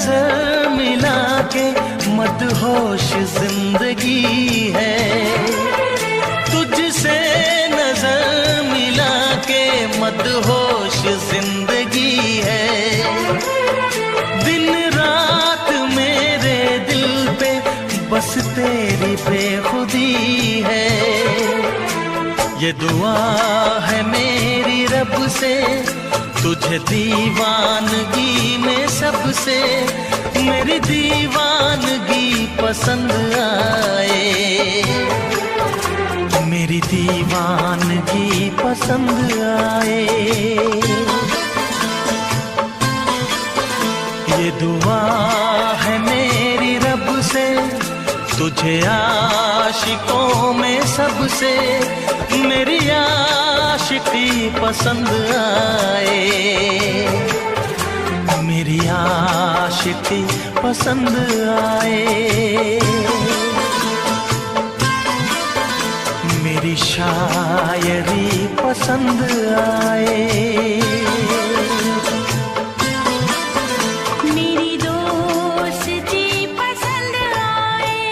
नजर मिला के मदहोश जिंदगी है, तुझसे नजर मिला के मदहोश जिंदगी है। दिन रात मेरे दिल पे बस तेरी बेखुदी है। ये दुआ है मेरी रब से, तुझे दीवानगी में सबसे मेरी दीवानगी पसंद आए, मेरी दीवानगी पसंद आए। ये दुआ है मेरी रब से, तुझे आशिकों में सबसे मेरी आशिकी पसंद आए, मेरी आशिकी पसंद आए। मेरी शायरी पसंद आए, मेरी दोस्ती पसंद आए।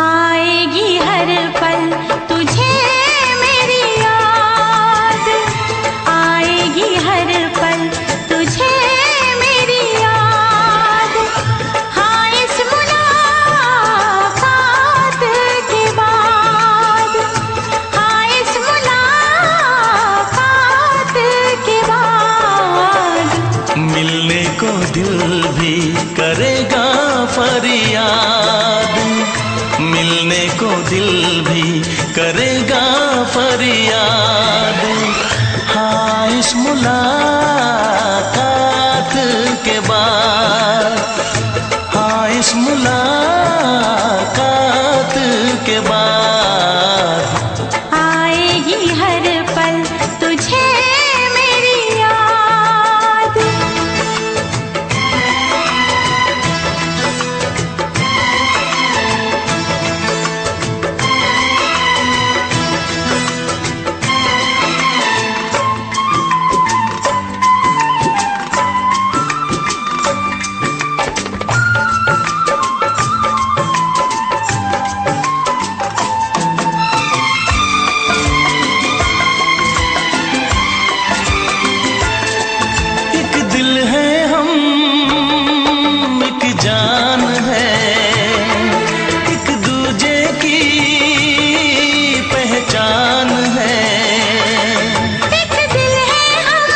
आएगी हर पल तुझे मेरी याद, आएगी हर पल तुझे मेरी याद। हाँ इस मुलाकात के बाद, हाँ इस मुलाकात के बाद मिलने को दिल भी करेगा फरियाद, मिलने को दिल भी करेगा फरियाद। हाँ इस मुलाकात के बाद, हाँ इस मुलाकात के बाद आएगी हर पल तुझे मेरी याद। एक दिल है हम, एक जान है, एक दूजे की पहचान है। एक दिल है हम,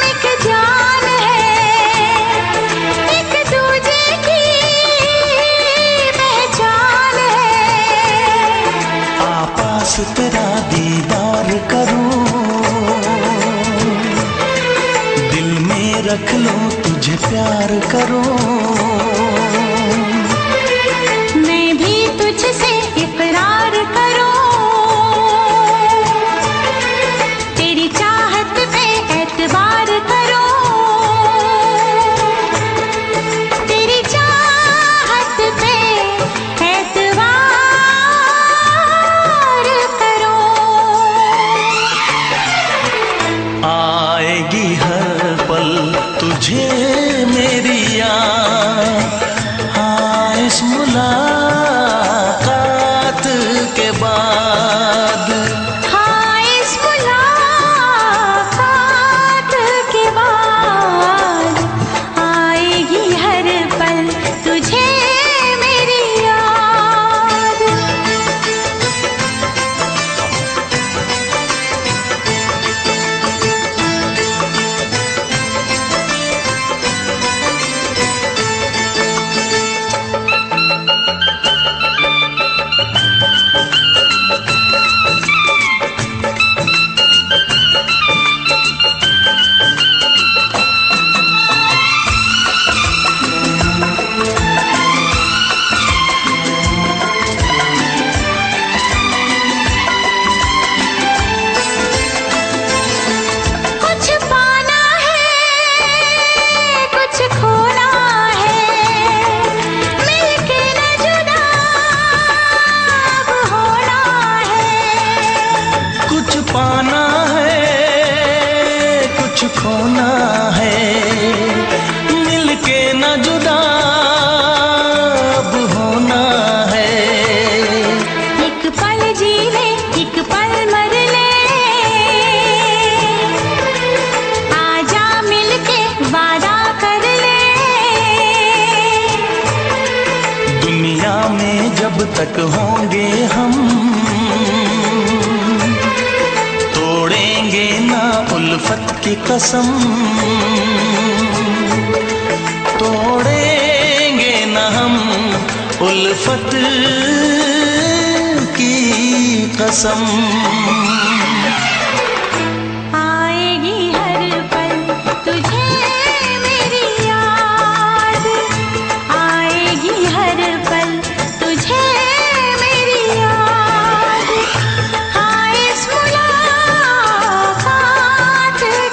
एक जान है, एक दूजे की पहचान है। आपास तेरा दीदार करूं, दिल में रख लो तुझे प्यार करूं। मैं भी तुझसे इकरार करूं, तेरी चाहत पे एतबार करूं, तेरी चाहत पे एतबार करूं। आएगी हर पल तुझे मेरी याद, कुछ खोना है, मिलके न जुदा अब होना है। एक पल जी ले, एक पल मर ले, आजा मिलके वादा कर ले। दुनिया में जब तक होंगे हम, तोड़ेंगे ना उल्फत की कसम, तोड़ेंगे ना हम उल्फत की कसम। आएगी हर पल तुझे मेरी याद, आएगी हर पल तुझे मेरी याद। हाँ इस मुलाकात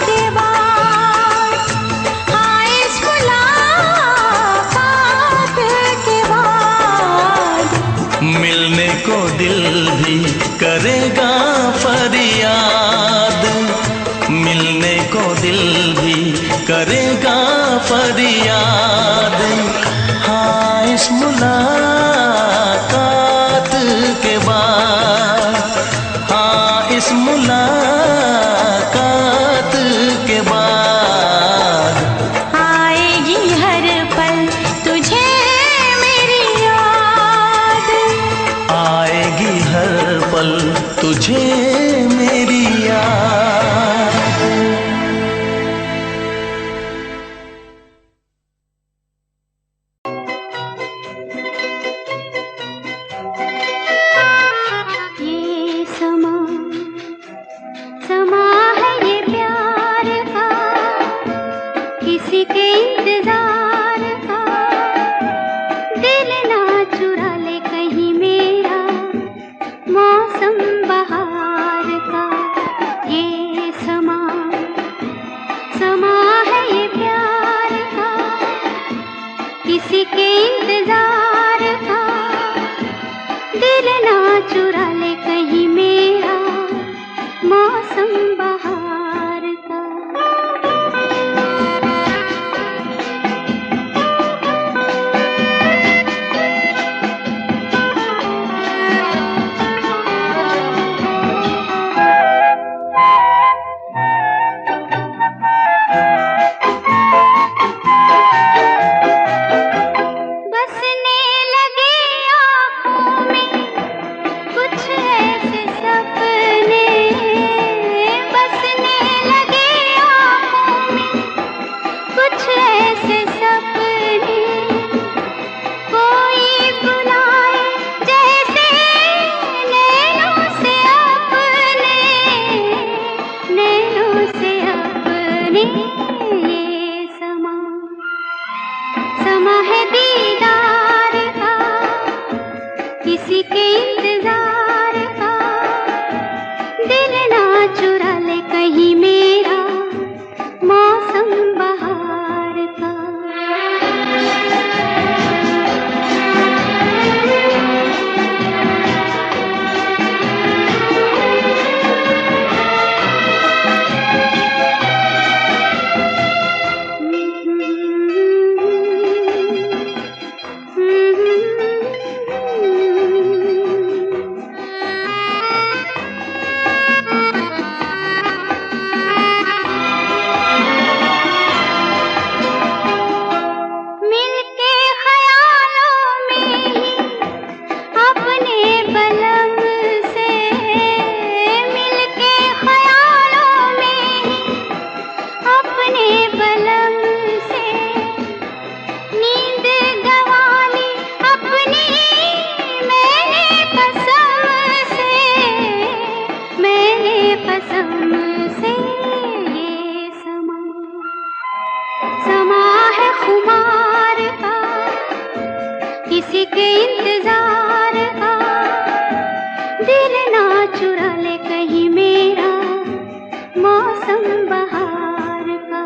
के बाद, हाँ इस मुलाकात के बाद, मिलने को दिल भी करेगा फरियाद, मिलने को दिल भी करेगा फरियाद। हाँ इस मुलाकात के बाद, हाँ इस मुलाकात के बाद, आएगी हर पल तुझे मेरी याद। आएगी हर पल तुझे मेरी याद। ये समा समा है ये प्यार का, किसी के इंतजार का। दिल ना चुरा ले कहीं मेरा, मौसम बहार का। ये समा समा है ये प्यार का, किसी के इंतजार का। दिल ना चुरा ले कहीं मेरा, मौसम बहार का। बसने लगे आँखों में कुछ ऐसे सपने, बसने लगे आँखों में कुछ ऐसे सपने। कोई बुलाए जैसे नैनों से अपने, नैनों से अपने। ये समा समा है दीदार का, किसी के इंतजार का। दिल ना चुरा ले कहीं मेरा, मौसम बहार का। मिलके ख्यालों में ही अपने बलम से, मिलके ख्यालों में ही अपने बलम से। नींद गंवाली अपनी मैंने कसम से, मैंने कसम से। ये समा समा है खुमार का, किसी के इंतजार का। दिल ना चुरा ले कहीं मेरा, मौसम बहार का।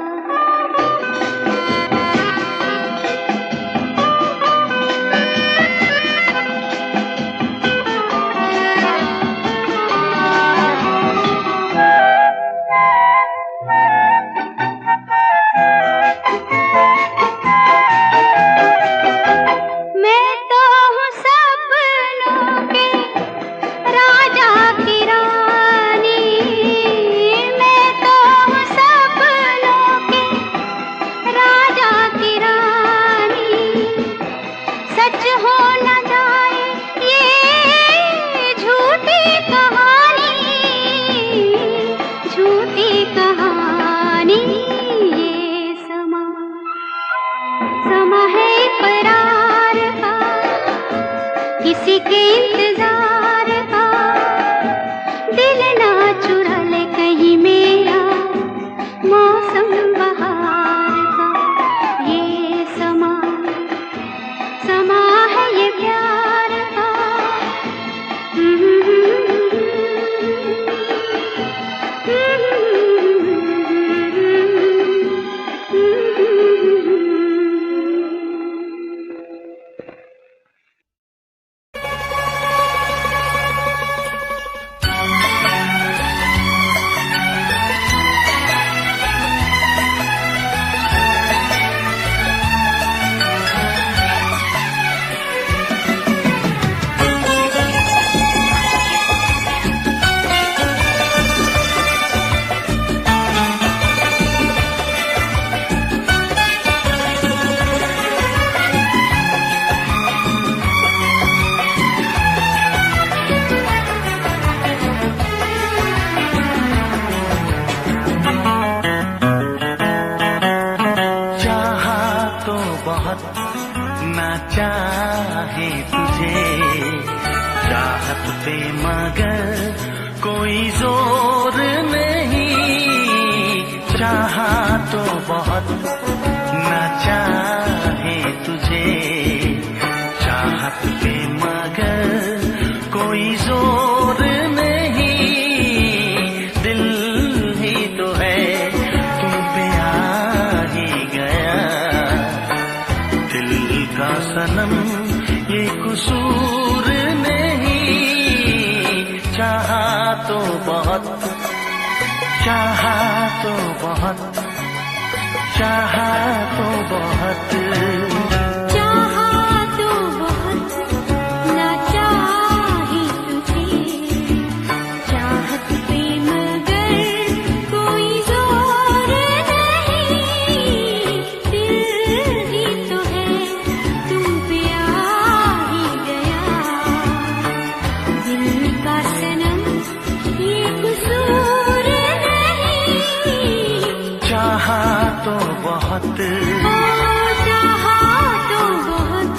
चाहे तुझे चाहत पे मगर कोई जोर नहीं, चाहा तो बहुत न चाहे तुझे चाहत पे मगर कोई जोर नहीं, दिल ही तो है तुम पे आ ही गया, दिल का सनम ये कसूर नहीं, चाहा तो बहुत, चाहा तो बहुत, चाहा तो बहुत, चाहा तो बहुत ना चाहे तुझे चाहत पे मगर कोई जोर नहीं, दिल ही तो है तुम पे आ ही गया, दिल का सनम ये कसूर नहीं, चाहा तो बहुत, चाहा तो बहुत।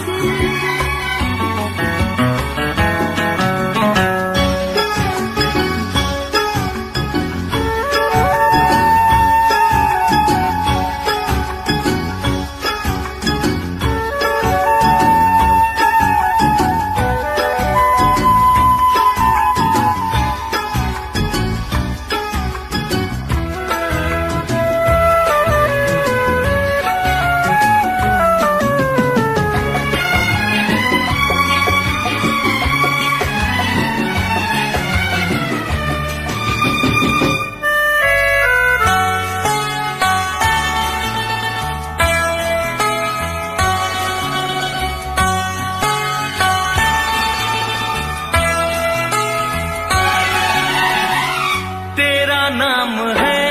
तेरा नाम है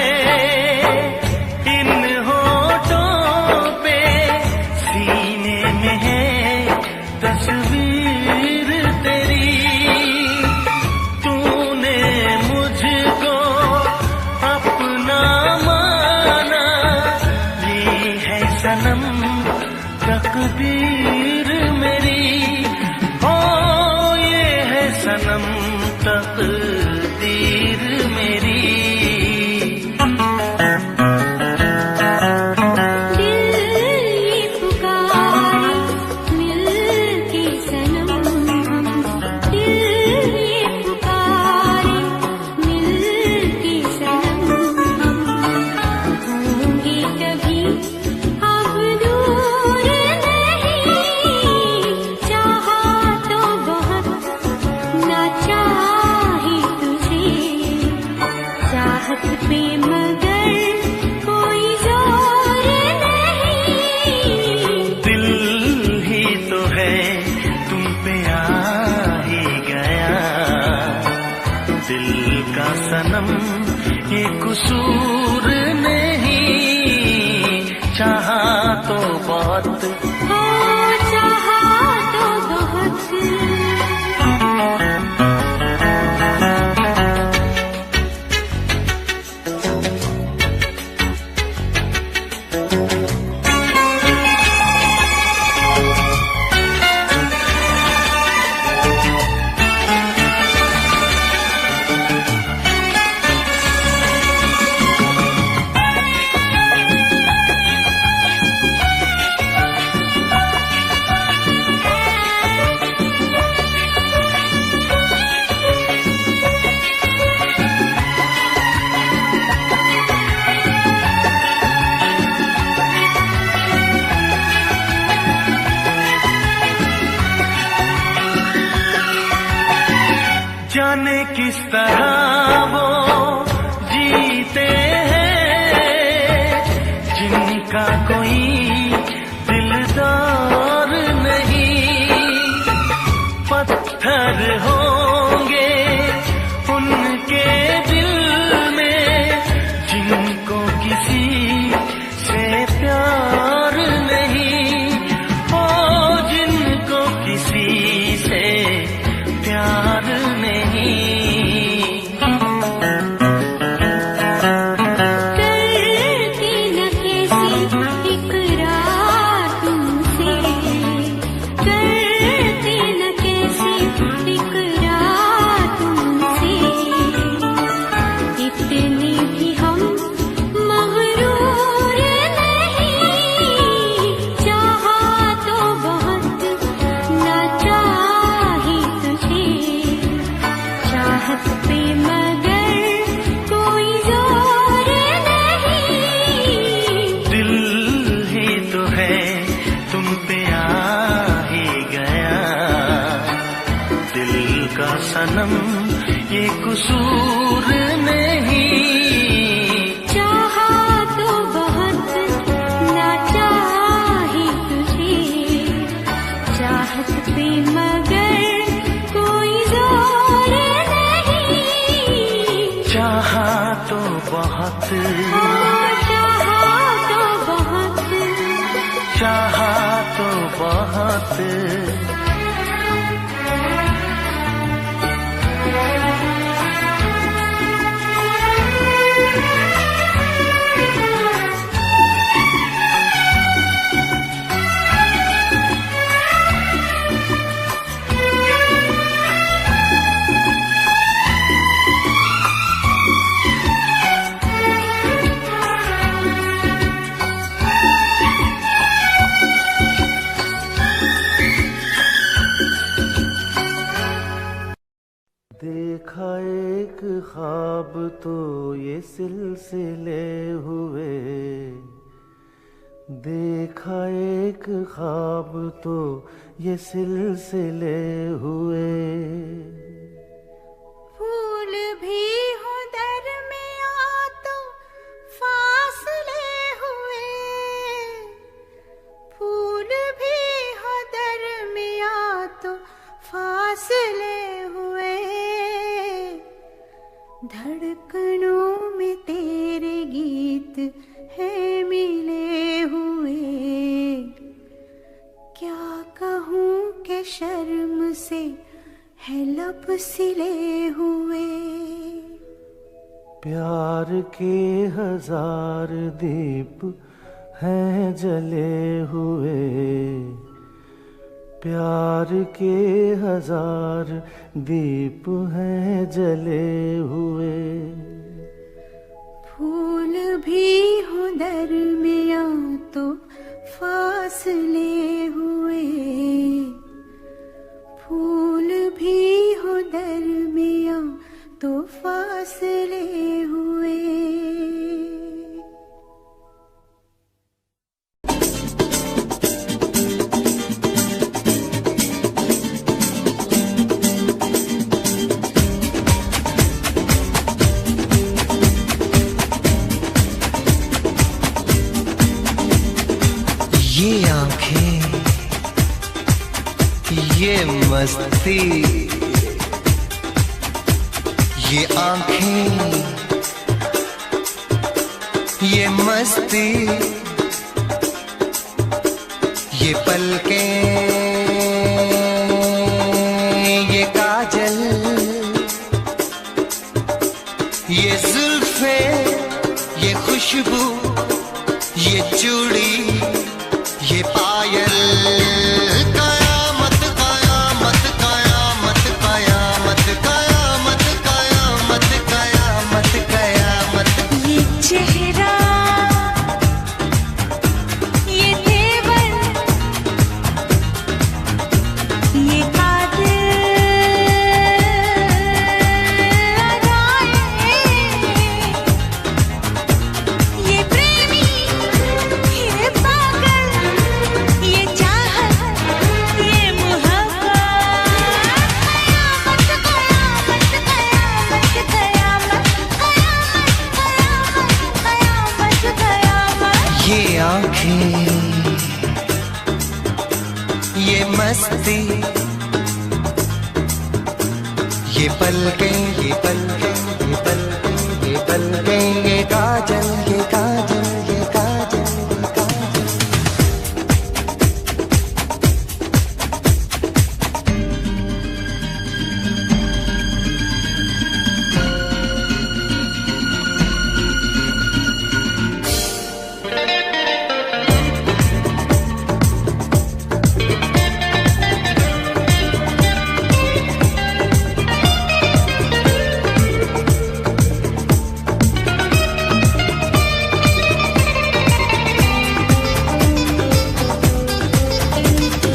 इन होठों पे, सीने में है तस्वीर तेरी, तूने मुझको अपना माना, ये है सनम तकदीर मेरी, ओ ये है सनम तकदीर मेरी, दिल ये पुकारे मिल के सनम हम, दिल ये पुकारे मिल के सनम हम, होंगे कभी अब दूर नहीं, चाहा तो बहुत ना चाहे तुझे चाहत पे मगर कोई जोर नहीं, दिल ही तो है तुम पे आ ही गया, दिल का सनम ये कसूर नहीं, चाहा तो बहुत, हो चाहा तो बहुत। जाने किस तरह वो जीते हैं जिनका कोई दिलदार नहीं, पत्थर होंगे उनके दिल में जिनको किसी से प्यार नहीं, ओ जिनको किसी से प्यार नहीं, कसूर नहीं। चाहा तो बहुत ना चाही तुझे, चाहत पे मगर कोई जोर नहीं। चाहा तो बहुत, चाहा तो बहुत, चाहा तो बहुत। देखा एक ख्वाब तो ये सिलसिले हुए, देखा एक ख्वाब तो ये सिलसिले हुए। फूल भी हो दरमियां तो फासले हुए, फूल भी हो दरमियां तो फासले हुए। धड़कनों में तेरे गीत है मिले हुए। क्या कहूँ कि शर्म से है लब सिले हुए। प्यार के हजार दीप हैं जले हुए, प्यार के हजार दीप हैं जले हुए। फूल भी हो दरमियां तो फासले हुए, फूल भी हो दरमियां तो फासले हुए। ये आंखें, ये मस्ती, ये आंखें, ये मस्ती, ये पलकें, ये काजल, ये जुल्फे, ये खुशबू, ये चूड़ी, ये पायल। कयामत कयामत कयामत कयामत कयामत कयामत कयामत कयामत। ये चेहरा, ये तेवर, ये ये प्रेमी, ये पागल, ये चाहत, ये मोहब्बत। कयामत कयामत कयामत कयामत कयामत कयामत। ये आंखें, ये मस्ती, ये पलकें, ये पलकें, ये पलकें, ये पलकें, ये काजल, ये काजल, ये काजल, ये काजल।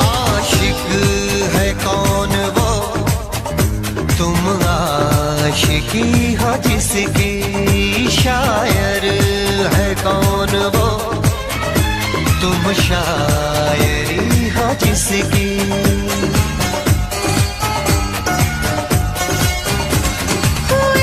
आशिक है कौन वो, तुम आशिकी हो जिसकी, शायर है कौन वो, तुम शायरी हो जिसकी। हुए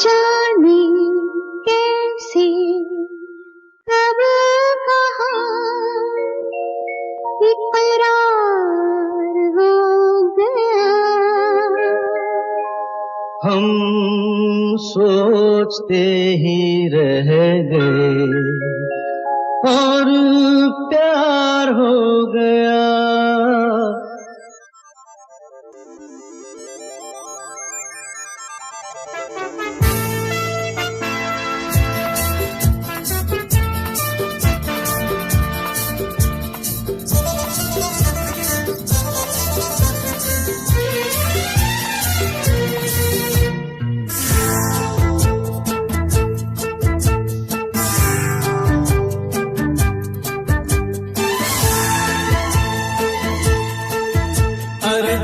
जाने कैसे कब कहाँ इकरार हो गया। हम सोचते ही रह गए और प्यार हो गया।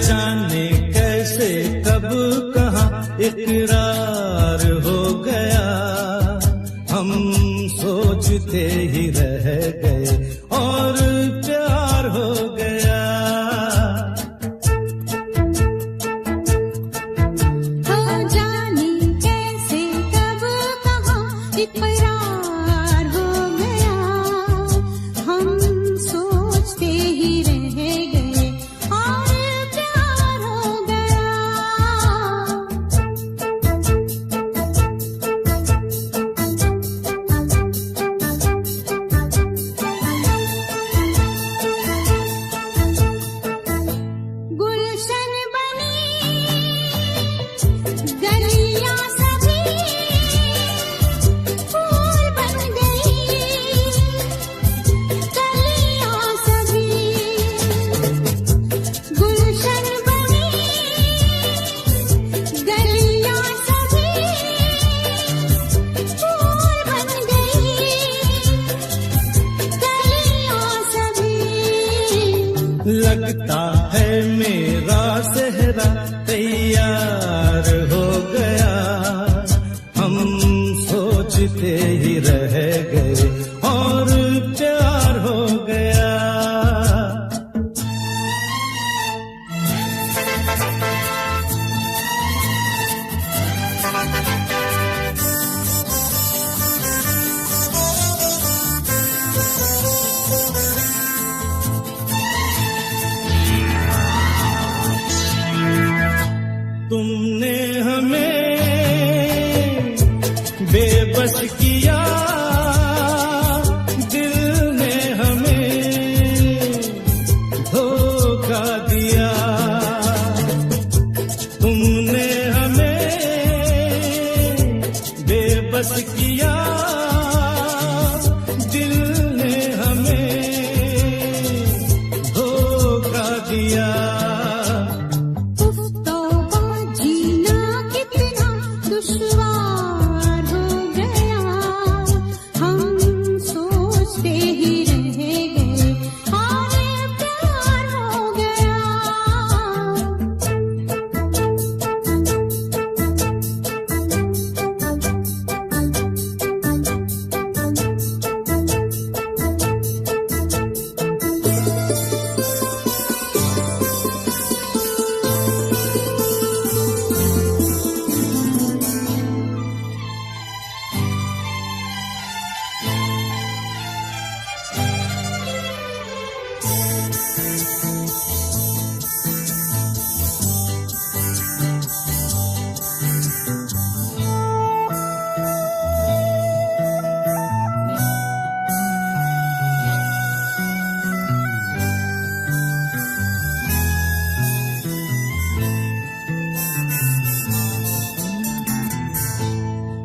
जाने कैसे कब कहाँ इकरार हो गया। हम सोचते ही रह गए और प्यार हो गया। हो जाने कैसे कब कहाँ इकरार हो गया। हम सोचते ही रह गए और प्यार हो गया। गुलशन बनी गलियां सभी फूल बन गई। गलियां सभी गुलशन बनी गलियां सभी फूल बन गई। गलियां सभी लगता है मेरा सेहरा तैयार हो गया। हम सोचते ही रह गए और प्यार हो गया। तुमने हमें बेबस किया, दिल ने हमें धोखा दिया। तुमने हमें बेबस किया, दिल ने हमें धोखा दिया। जीना कितना दुश्वार हो गया। हम सोचते ही रह गए और प्यार हो गया।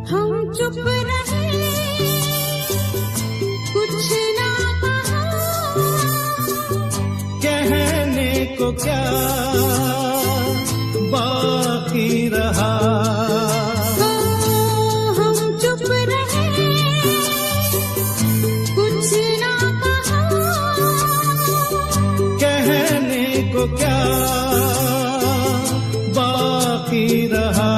हम चुप रहे, कुछ ना कहा। कहने को क्या बाकी रहा। हम चुप रहे, कुछ ना कहा। कहने को क्या बाकी रहा।